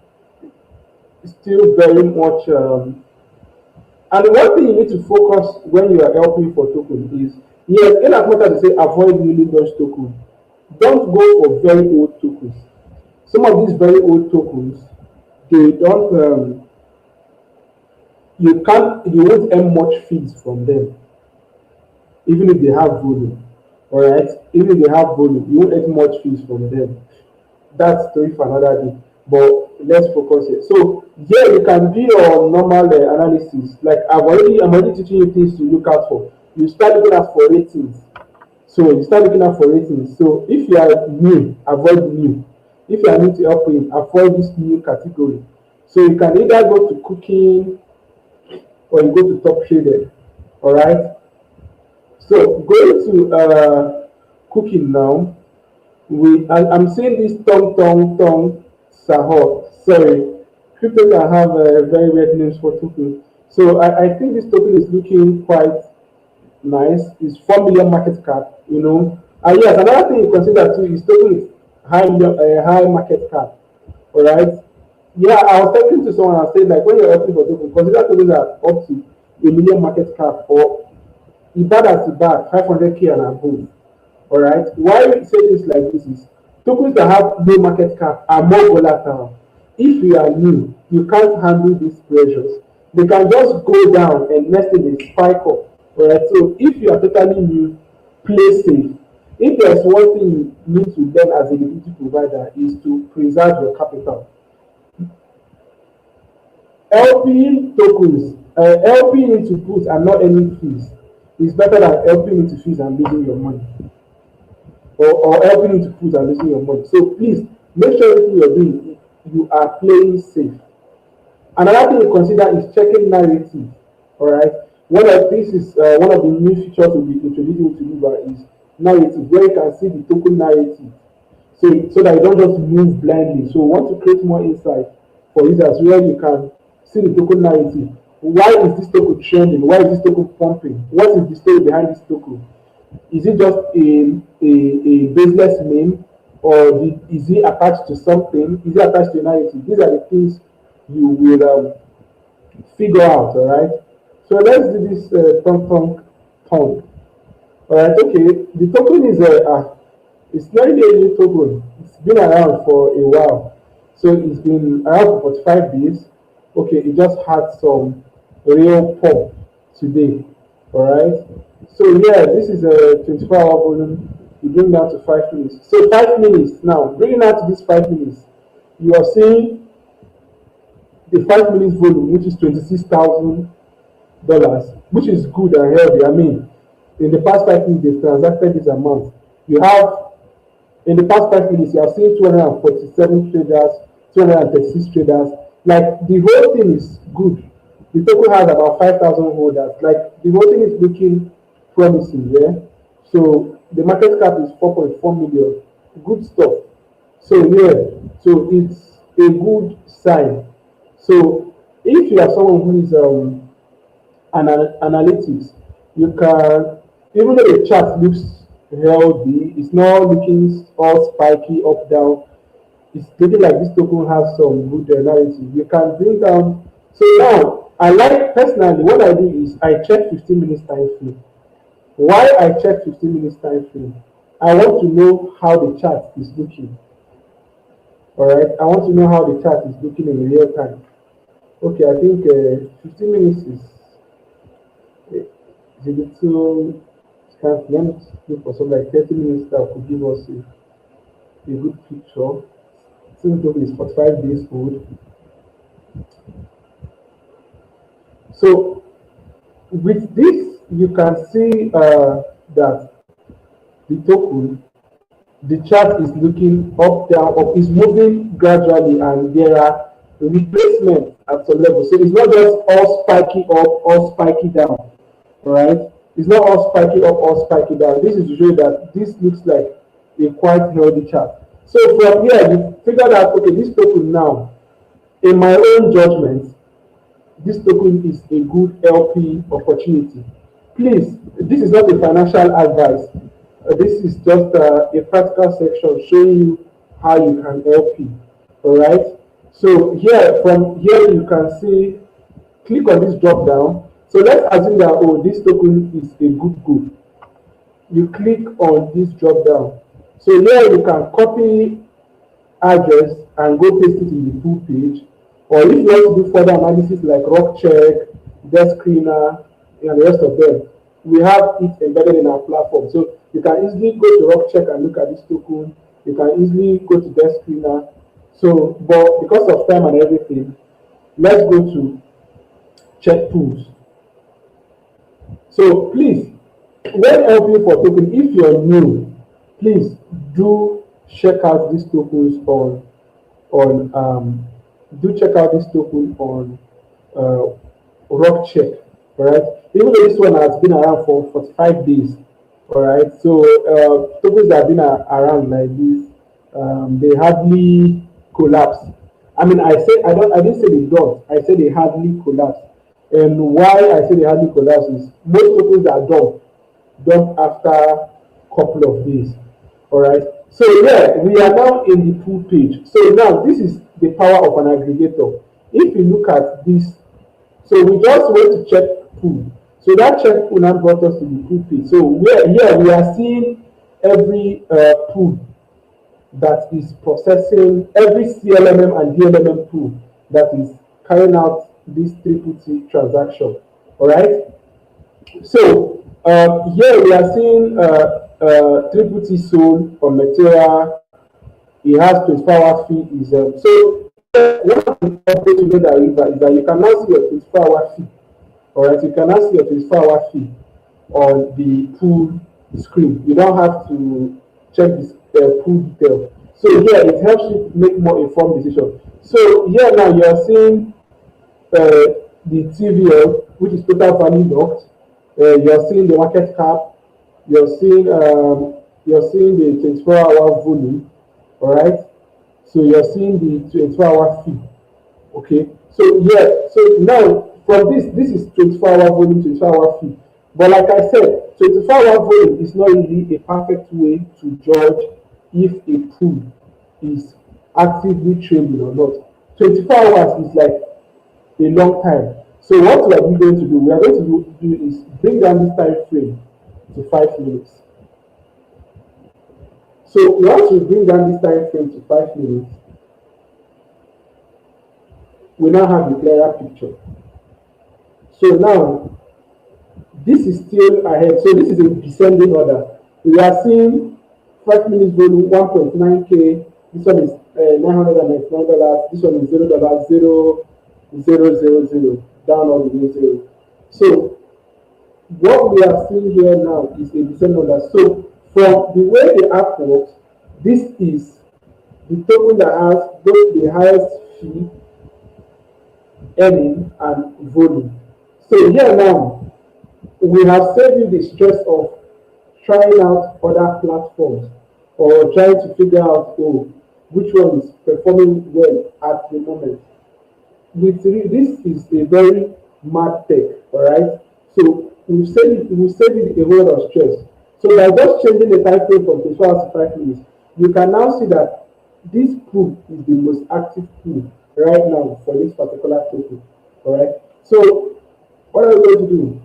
very much. And one thing you need to focus when you are helping for token is, yes, in as much as they say avoid newly launched token, don't go for very old tokens. Some of these very old tokens, they don't you won't earn much fees from them, even if they have volume. Alright? Even if they have volume, you won't earn much fees from them. That's story for another day. But let's focus here. So yeah, you can do your normal analysis. Like I'm already teaching you things to look out for. You start looking out for ratings. So you start looking out for ratings. So if you are new, avoid new. If you are new to helping, avoid this new category. So you can either go to cooking or you go to top traded. All right. So going to cooking now. I'm seeing this tongue sahor. Sorry, crypto can have very weird names for token. So I think this token is looking quite nice. It's 4 million market cap. And yes, another thing you consider too is token is high market cap. All right. Yeah, I was talking to someone and said like when you're helping for token, consider tokens that up to 1 million market cap or Ibad as Ibad 500K and above. All right. Why we say this like this is tokens that have low market cap are more volatile. If you are new, you can't handle these pressures. They can just go down and next thing they spike up. All right. So if you are totally new, play safe. If there's one thing you need to learn as a liquidity provider is to preserve your capital. LP tokens, LP into puts and not any fees is better than LP into fees and losing your money. Or helping you to put and losing your money. So please make sure everything you're doing, you are playing safe. Another thing to consider is checking narrative. All right. One of the new features we'll be introducing to you is narrative, where you can see the token narrative. So that you don't just move blindly. So we want to create more insight for users where you can see the token narrative. Why is this token trending? Why is this token pumping? What is the story behind this token? Is it just a business name, or is it attached to something? Is it attached to a narrative? These are the things you will figure out. All right. So let's do this tongue. All right. Okay. The token is it's not really a new token. It's been around for a while. So it's been around for 45 days. Okay. It just had some real pop today. All right. So yeah, this is a 24-hour volume. You bring down to 5 minutes. So 5 minutes now. Bringing out to this 5 minutes, you are seeing the 5 minutes volume, which is $26,000, which is good and healthy. I mean, in the past 5 minutes, they've transacted this amount. You have in the past 5 minutes, you have seen 247 traders, 236 traders. Like the whole thing is good. The token has about 5,000 holders. Like the whole thing is looking promising, yeah. So the market cap is 4.4 million. Good stuff. So yeah, so it's a good sign. So if you are someone who is analytics, you can, even though the chart looks healthy, it's not looking all spiky up down. It's looking like this token has some good narrative. You can bring down. So now, I like personally what I do is I check 15 minutes time frame. Why I check 15 minutes time frame? I want to know how the chart is looking. All right, I want to know how the chart is looking in real time. Okay, I think 15 minutes is a little. Let me look for something like 30 minutes that could give us a good picture. Since token is 45 days old. So with this, you can see that the token, the chart is looking up, down, up, is moving gradually, and there are replacements at some level. So it's not just all spiky up, all spiky down. All right, it's not all spiky up, all spiky down. This is to show that this looks like a quite healthy chart. So from here, you figure out, okay, this token now, in my own judgment, this token is a good LP opportunity. Please, this is not a financial advice. This is just a practical section showing you how you can LP. All right. So here, from here, you can see, click on this drop down. So let's assume that, oh, this token is a good go. You click on this drop down. So here you can copy address and go paste it in the full page. Or if you want to do further analysis like rock check, desk screener, and the rest of them, we have it embedded in our platform. So you can easily go to rock check and look at this token. You can easily go to desk screener. So, but because of time and everything, let's go to check pools. So please, when helping for token, if you're new, please do check out these tokens on do check out this token on uh, rock check. All right, even though this one has been around for 45 days. All right, so tokens that have been around like this, they hardly collapse. I mean, I didn't say they don't. I said they hardly collapse. And why I say they hardly collapse is most tokens are done after a couple of days. All right. So yeah, we are now in the pool page. So now this is the power of an aggregator. If you look at this, so we just went to check pool. So that check pool now brought us to the pool page. So here we are seeing every pool that is processing, every CLMM and DLMM pool that is carrying out this triple T transaction. All right. So here we are seeing triple T sold on Metera. It has 24-hour fee. Is so one of the updates to that river is that you can now see your 24-hour fee. All right, you can now see your 24-hour fee on the pool screen. You don't have to check this pool detail. So here it helps you make more informed decisions. So here now you are seeing the TVL, which is total value locked. You're seeing the market cap. You're seeing the 24-hour volume. All right. So you're seeing the 24-hour fee. Okay. So yeah. So now from this is 24-hour volume, 24-hour fee. But like I said, 24-hour volume is not really a perfect way to judge if a pool is actively trading or not. 24 hours is like a long time. So what are we going to do? We are going to do is bring down this time frame to 5 minutes. So once we bring down this time frame to 5 minutes, we now have the clearer picture. So now this is still ahead. So this is a descending order. We are seeing 5 minutes volume 1.9K. This one is $999. This one is $0.0000 down all the way zero. So what we are seeing here now is a descending order. So from the way the app works, this is the token that has both the highest fee, earning, and volume. So here now, we have saved you the stress of trying out other platforms or trying to figure out, oh, which one is performing well at the moment. This is a very mad tech, all right? So we've saved it a whole lot of stress. So by just changing the time frame from 24 hours to 5 minutes, you can now see that this pool is the most active pool right now for this particular token. All right. So what are we going to do?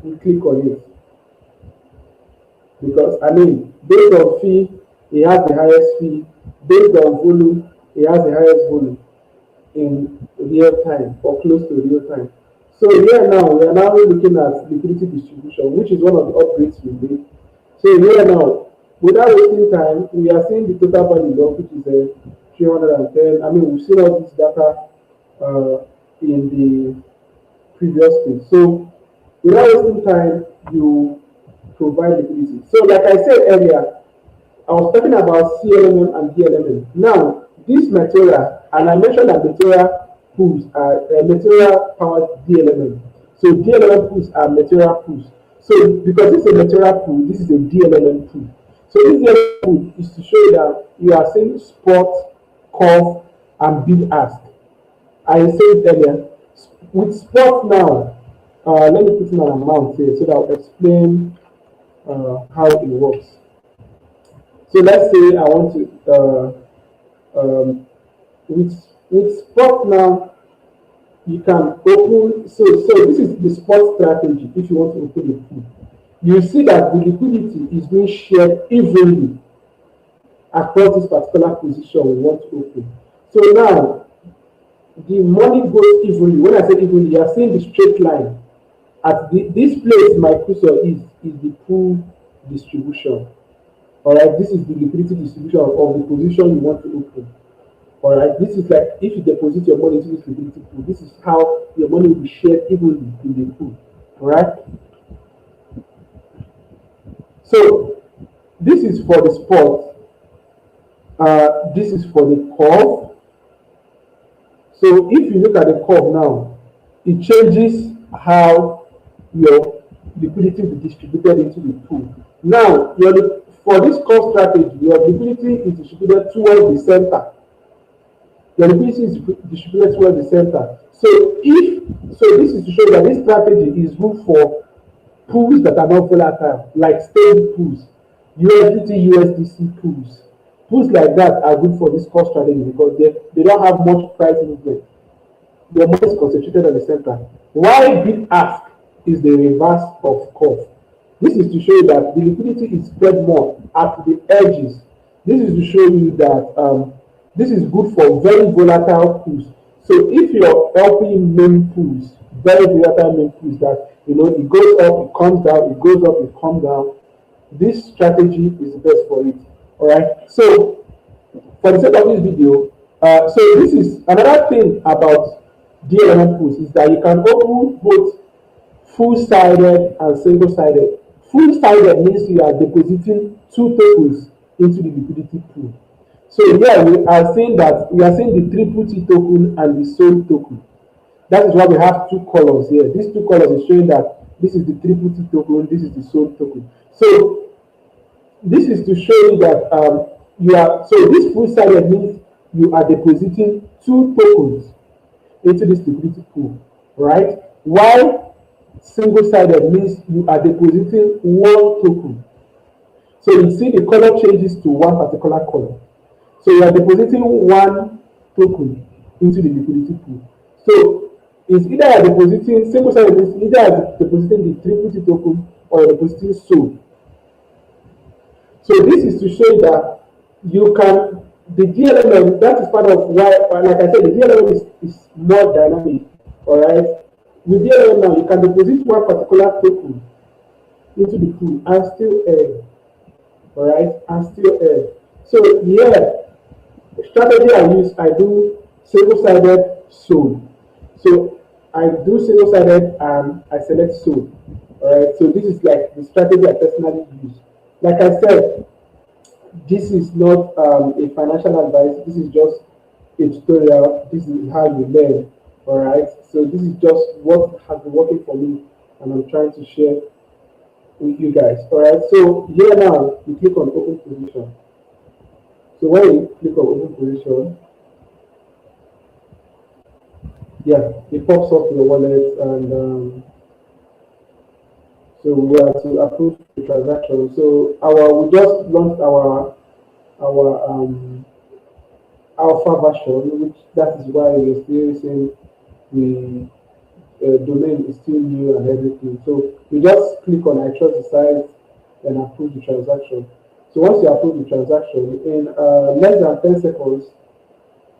We click on it because I mean, based on fee, it has the highest fee. Based on volume, it has the highest volume in real time or close to real time. So here now we are now looking at liquidity distribution, which is one of the upgrades we made. So here now, without wasting time, we are seeing the total value of which is 310. I mean, we've seen all this data in the previous thing. So without wasting time, you provide liquidity. So like I said earlier, I was talking about CLMM and DLMM. Now, this material, and I mentioned that material pools are material powered DLMM. So DLMM pools are material pools. So because this is a material pool, this is a DLMM pool. So this DLMM pool is to show that you are seeing spot, curve, and bid ask. I said earlier. With spot now, let me put in an amount here so that I'll explain how it works. So let's say I want to with spot now, you can open. So this is the spot strategy. If you want to open a pool, you see that the liquidity is being shared evenly across this particular position we want to open. So now the money goes evenly. When I say evenly, you are seeing the straight line. This place my cursor is the pool distribution. All right, this is the liquidity distribution of the position you want to open. All right, this is like if you deposit your money into this liquidity pool, this is how your money will be shared evenly in the pool. All right, so this is for the spot. This is for the curve. So if you look at the curve now, it changes how your liquidity will be distributed into the pool. Now, for this curve strategy, your liquidity is distributed towards the center. Your liquidity is distributed towards the center. So this is to show that this strategy is good for pools that are not volatile, like stable pools, USDT, USDC pools. Pools like that are good for this cost strategy because they don't have much price movement. Their money is concentrated at the center. Why bid ask is the reverse of curve. This is to show you that the liquidity is spread more at the edges. This is to show you that this is good for very volatile pools. So if you're helping main pools, very volatile main pools that it goes up, it comes down, it goes up, it comes down, this strategy is the best for it. All right. So for the sake of this video, so this is another thing about DLM pools is that you can open both full-sided and single-sided. Full-sided means you are depositing two tokens into the liquidity pool. So here we are seeing the triple T token and the SOL token. That is why we have two colors here. These two colors is showing that this is the triple T token, this is the SOL token. So this is to show you that this full-sided means you are depositing two tokens into this liquidity pool, right? While single-sided means you are depositing one token. So you see the color changes to one particular color. So you are depositing one token into the liquidity pool. So it's either you are depositing single-sided means either you are depositing the triple T token or you are depositing SOL. So this is to show that the DLM, that is part of why, like I said, the DLM is more dynamic, all right? With DLM now, you can deposit one particular token into the pool and still earn, all right? And still earn. So here, the strategy I do single-sided SOL. So I do single-sided and I select SOL, all right? So this is like the strategy I personally use. Like I said, this is not a financial advice. This is just a tutorial. This is how you learn. All right. So this is just what has been working for me, and I'm trying to share with you guys. All right. So here now, you click on open position. So when you click on open position, yeah, it pops up your wallet, and so we are to approve the transaction. So we just launched our alpha version, which that is why we're still using the domain is still new and everything. So you just click on I trust the site and approve the transaction. So once you approve the transaction, in less than 10 seconds,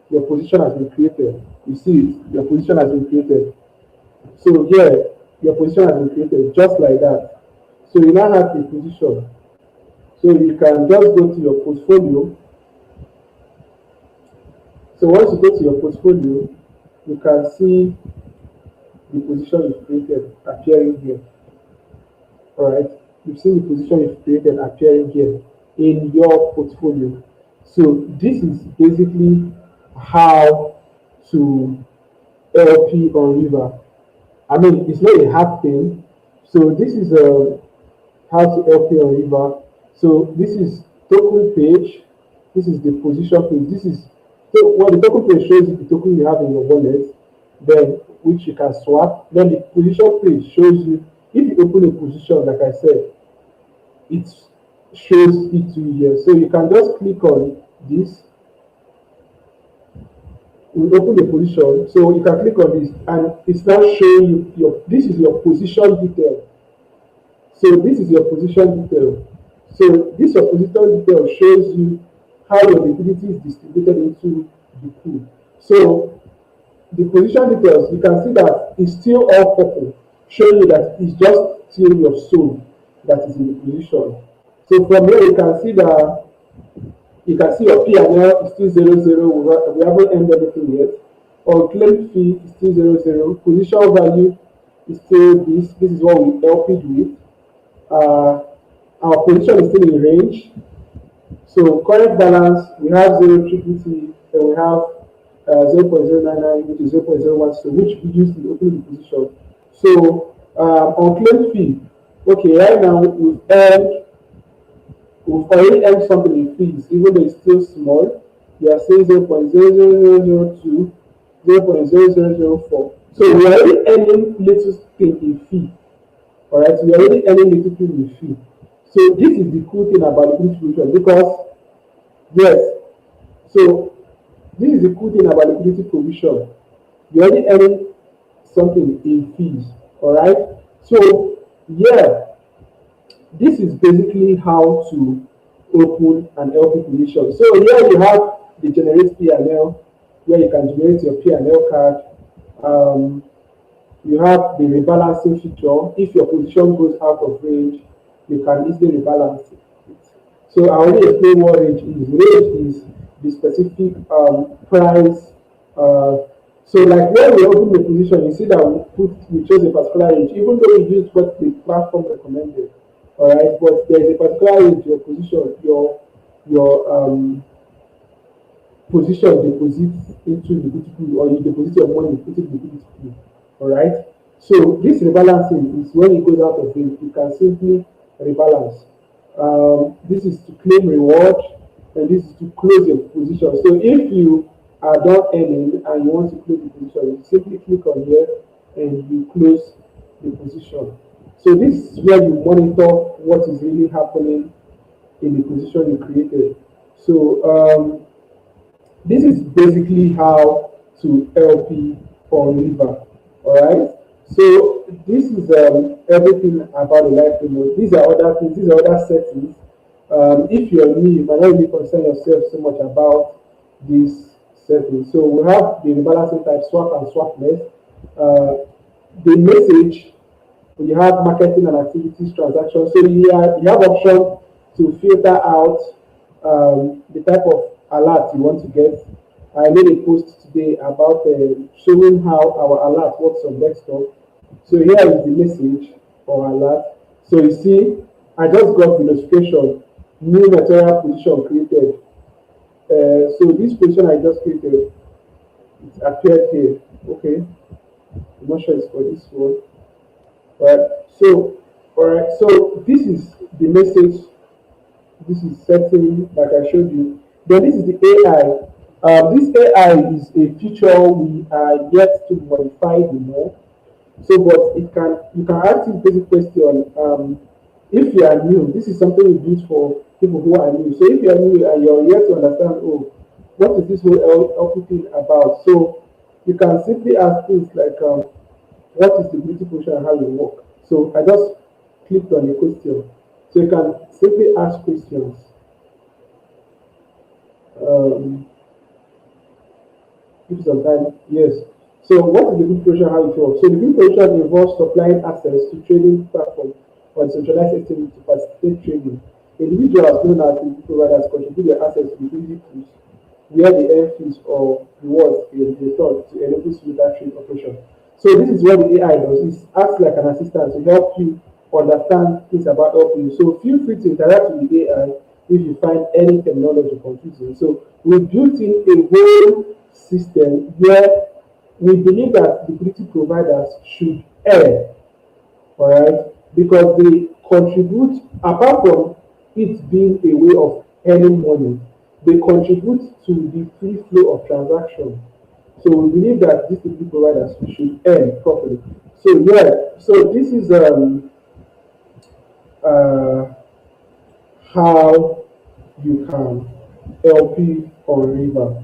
your position has been created. You see it, your position has been created. So here, your position has been created just like that. So you now have a position. So you can just go to your portfolio. So once you go to your portfolio, you can see the position you've created appearing here. Alright, you've seen the position you've created appearing here in your portfolio. So this is basically how to LP on River. I mean, it's not a hard thing. So this is how to LP on River. So this is token page. This is the position page. This is so what the token page shows you the token you have in your wallet. Then which you can swap. Then the position page shows you, if you open a position, like I said, it shows it to you here. So you can just click on this, we open the position. So you can click on this and it's now showing you this is your position detail. So this is your position detail. So this your position detail shows you how your liquidity is distributed into the pool. So the position details, you can see that it's still all purple, showing you that it's just still your soul that is in the position. So from here you can see that you can see your P&L is still 00. We haven't ended anything yet. Or claim fee is still 00. Position value is still this. This is what we LP'd with. Our position is still in range. So current balance, we have 0 triple T, and we have 0.099, which is 0.01, so which we use in opening the position. So on claim fee, okay, right now we've already earned something in fees, even though it's still small. We are saying 0.00002, 0.0004. So we are already earning little thing in fee. Alright, so we are already earning little thing in fee. So this is the cool thing about liquidity provision, because yes, so this is the cool thing about liquidity provision. You're already earning something in fees. Alright. So yeah, this is basically how to open an LP position. So here you have the generate P&L, where you can generate your P&L card. You have the rebalancing feature. If your position goes out of range, you can easily rebalance it. So I already explained what range is. Range is the specific price. So like when we open the position, you see that we chose a particular range, even though we used what the platform recommended. All right, but there is a particular range your position, your position deposits into the liquidity pool, or you deposit your money into the liquidity pool. All right. So this rebalancing is when it goes out of range, you can simply rebalance. This is to claim reward, and this is to close your position. So if you are done earning and you want to close the position, you simply click on here and you close the position. So this is where you monitor what is really happening in the position you created. So this is basically how to LP on River. Alright. So this is everything about the live remote. These are other things, these are other settings. If you're new, you might not really concern yourself so much about this setting. So we have the rebalancing type, swap and swapness. The message, you have marketing and activities transactions. So you have option to filter out the type of alert you want to get. I made a post today about showing how our alert works on desktop. So here is the message for alert. So you see, I just got the notification, new material position created. So this position I just created, it appeared here. Okay, I'm not sure it's for this one. Alright, so this is the message. This is setting, like I showed you. Then this is the AI. This AI is a feature we are yet to modify more. So, but you can ask this basic question. If you are new, this is something we built for people who are new. So if you are new and you're yet to understand, oh, what is this whole LP thing about? So you can simply ask things like, what is the beauty position and how you work? So I just clicked on the question. So you can simply ask questions. Give some time. Yes. So what is the good position, how it works? So the good position involves supplying access to trading platform or decentralized exchange to facilitate trading. Individuals known as the providers contribute their assets to liquidity pools where they earn fees or rewards in return to enable smoother trade operation. So this is what the AI does. It acts like an assistant to help you understand things about helping you. So feel free to interact with the AI if you find any terminology confusing. So we built in a whole system where we believe that liquidity providers should earn, all right, because they contribute, apart from it being a way of earning money, they contribute to the free flow of transaction. So we believe that these liquidity providers should earn properly. So yeah, so this is uh, how you can LP on River.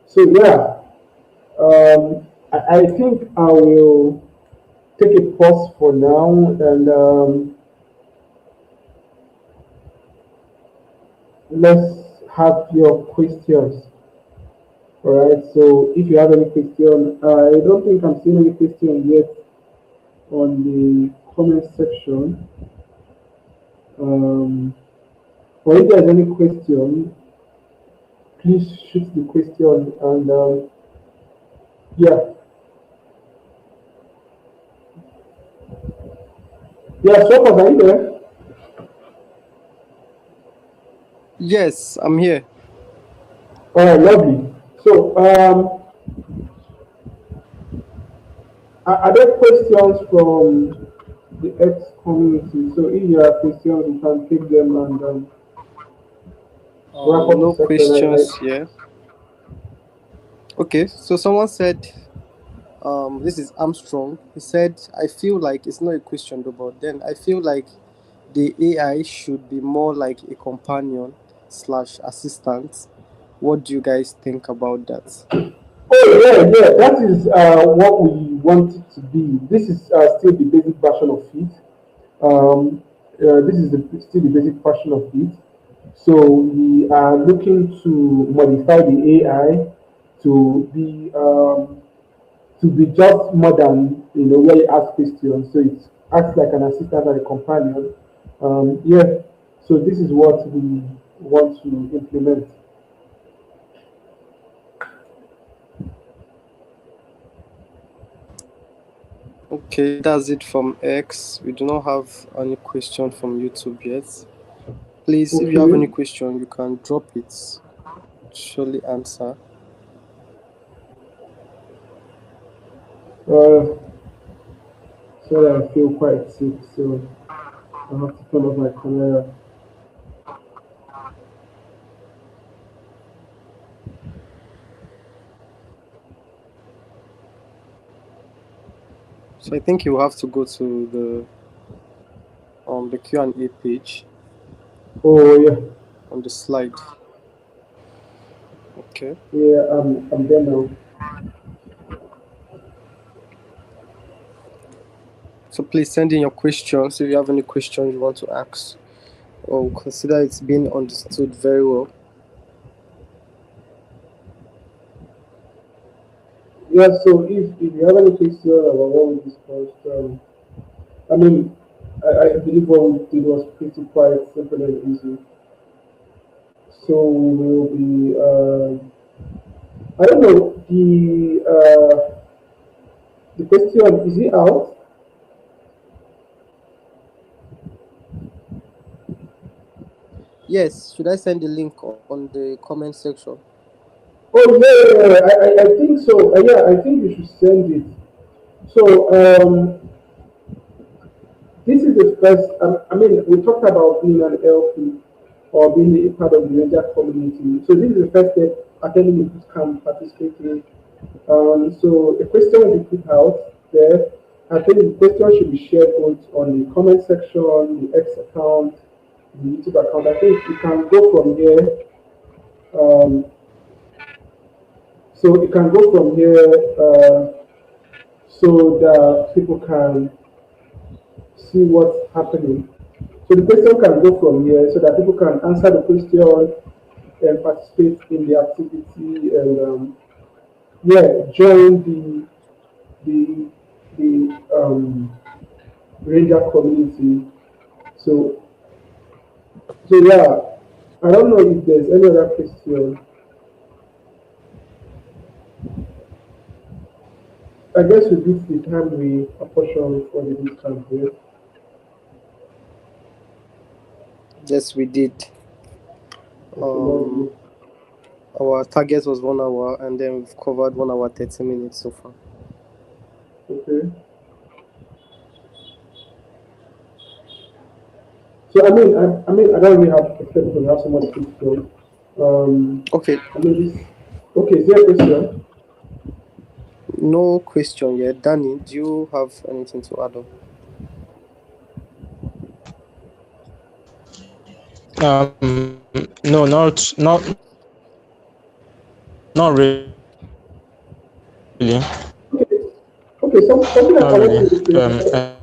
So yeah, I think I will take a pause for now and let's have your questions. All right. So if you have any question, I don't think I'm seeing any question yet on the comment section. Um, or if there's any question, please shoot the question and yeah, yeah. So are you there? Yes, I'm here. All right, lovely. So are there questions from the X community? So if you have questions, you can take them and wrap up the No section. questions here. Okay, so someone said, this is Armstrong. He said, I feel like it's not a question though, but then I feel like the AI should be more like a companion slash assistant. What do you guys think about that? Oh yeah, yeah. That is what we want it to be. This is still the basic version of it. This is still the basic version of it. So we are looking to modify the AI to be just more than where you ask questions. So it acts like an assistant and a companion. Yeah. So this is what we want to implement. Okay, that's it from X. We do not have any question from YouTube yet. Please, if you have any Okay. question, you can drop it. Surely answer. Uh, Sorry, I feel quite sick, so I have to turn off my camera. So I think you have to go to the Q&A page Oh yeah, on the slide. Okay. yeah, I'm there now. So please send in your questions if you have any questions you want to ask, or consider it's being understood very well. Yeah, so if you have any question about what we discussed, I mean, I believe what we did was pretty quite simple and easy. So we will be, I don't know, the question is it out? Yes, should I send the link on the comment section? Oh yeah, yeah, yeah, I think so. Yeah, I think you should send it. So this is the first, I mean, we talked about being an LP or being a part of the Ranger community. So this is the first step, attending the bootcamp, participating. So a question will be put out there. I think the question should be shared both on the comment section, the X account, the YouTube account. I think you can go from here. Um, so you can go from here so that people can see what's happening. So the question can go from here so that people can answer the question and participate in the activity and yeah, join the ranger community. So yeah, I don't know if there's any other question. I guess we beat the time we apportioned for the bootcamp here. Yes, we did. Okay, lovely. Um, our target was 1 hour, and then we've covered 1 hour 30 minutes so far. Okay. So I mean, I don't really have expected to have so much question. Okay, I mean, this. Okay, is there a question? No question yet. Danny, do you have anything to add on? No, not really. Okay, okay. Something I Not wanted really. to say. Yeah,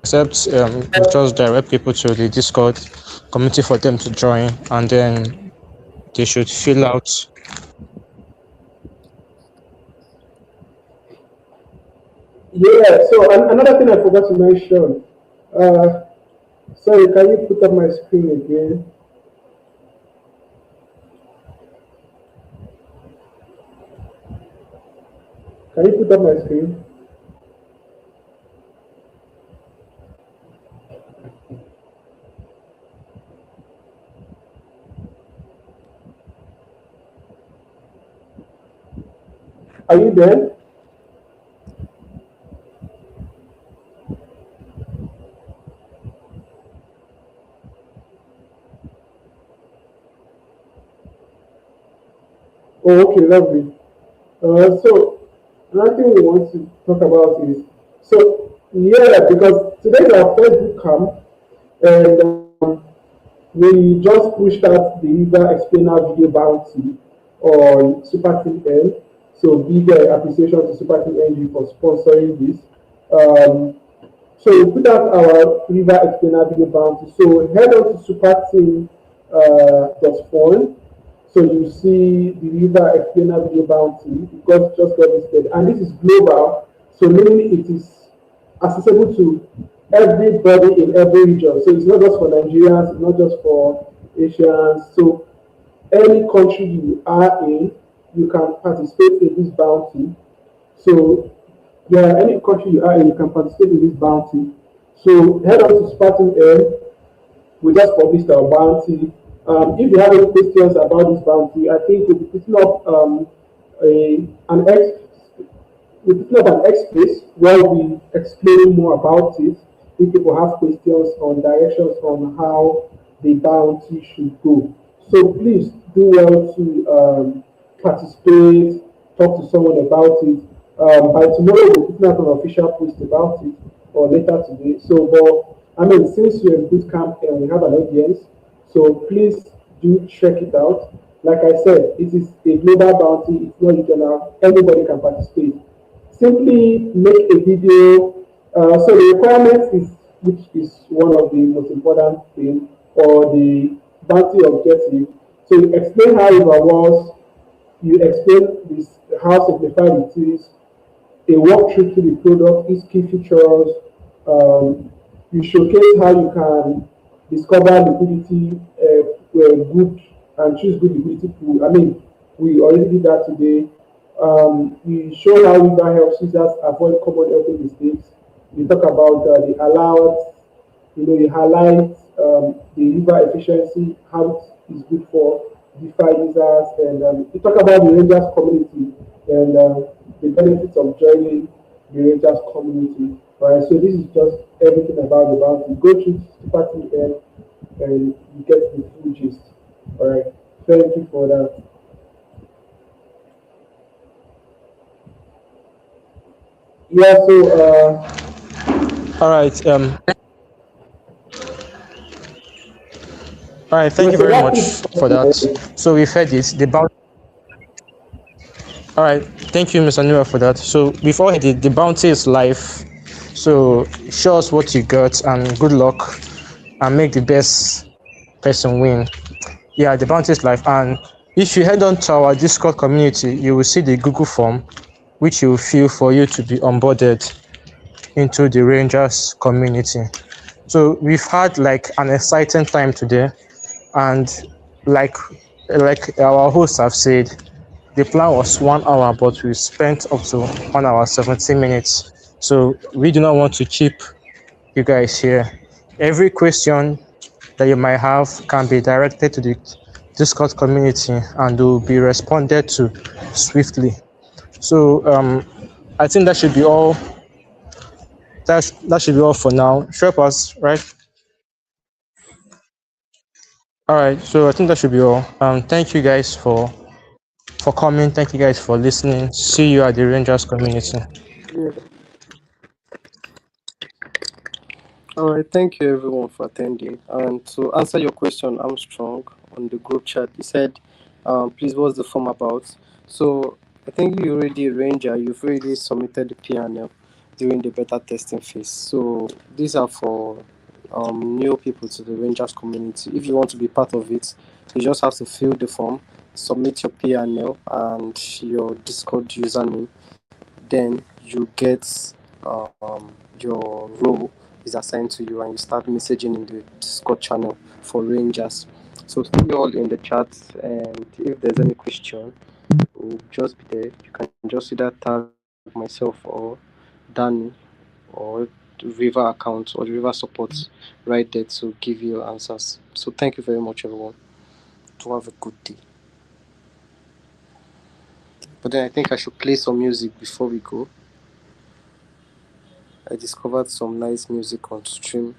Except just direct people to the Discord community for them to join, and then they should fill out. yeah. So another thing I forgot to mention. Uh, Sorry, can you put up my screen again? Can you put up my screen? Are you there? Oh, okay, lovely. So another thing we want to talk about is yeah, because today is our first boot camp, and we just pushed out the River Explainer video bounty on Super Team N. So big appreciation to Super Team NG for sponsoring this. Um, So we put out our River Explainer video bounty. So head on to superteam .fun. So you see the River Explainer video bounty because just got listed, and this is global. So meaning it is accessible to everybody in every region. So it's not just for Nigerians, it's not just for Asians. So any country you are in, you can participate in this bounty. So yeah, any country you are in, you can participate in this bounty. So head on to Spartan Air. We just published our bounty. If you have any questions about this bounty, I think we'll be putting up an we put up an express where we explain more about it. If people have questions on directions on how the bounty should go. So please do well to participate, talk to someone about it. By tomorrow, we'll put out an official post about it or later today. So, but I mean, since you're in boot camp and we have an audience, so please do check it out. Like I said, it is a global bounty. It's not regional. Anybody can participate. Simply make a video. So the requirement is, which is one of the most important things, or the bounty objective. So you explain how it was, you explain this how simplified it is, a walkthrough to the product, its key features. You showcase how you can discover liquidity good and choose good liquidity pool. I mean, we already did that today. We show how River helps users avoid common LP mistakes. We talk about the allowance, you highlight the River efficiency, how it is good for DeFi users, and you talk about the Rangers community and the benefits of joining the Rangers community. All right, so this is just everything about the bounty. Go to Super TN and you get the full gist. All right, thank you for that. Yeah, so All right. All right. yeah, Thank you so very that's much for that. it. So we've heard it. The bounty. All right. Thank you, Mr. Nura, for that. So we've all heard it. The bounty is live. So show us what you got and good luck and make the best person win. Yeah, the bounty is live. And if you head on to our Discord community, you will see the Google form, which you will fill for you to be onboarded into the Rangers community. So we've had like an exciting time today, and like like our hosts have said, the plan was 1 hour, but we spent up to 1 hour 17 minutes. So we do not want to keep you guys here. Every question that you might have can be directed to the Discord community and will be responded to swiftly. So I think that should be all. That should be all for now. Sherpas, right? All right, so I think that should be all. Thank you guys for coming. Thank you guys for listening. See you at the Rangers community. Yeah. All right, thank you everyone for attending. And to answer your question, I'm strong on the group chat. He said, please, what's the form about? So I think you already a ranger. You've already submitted the PNL during the beta testing phase. So these are for new people to the rangers community. If you want to be part of it, you just have to fill the form, submit your PNL and your Discord username. Then you get your role is assigned to you and you start messaging in the Discord channel for Rangers. So see you all in the chat, and if there's any question, we'll just be there. You can just either tag myself or Danny or the River account or the River support right there to give you answers. So thank you very much everyone. To have a good day. But then I think I should play some music before we go. I discovered some nice music on stream.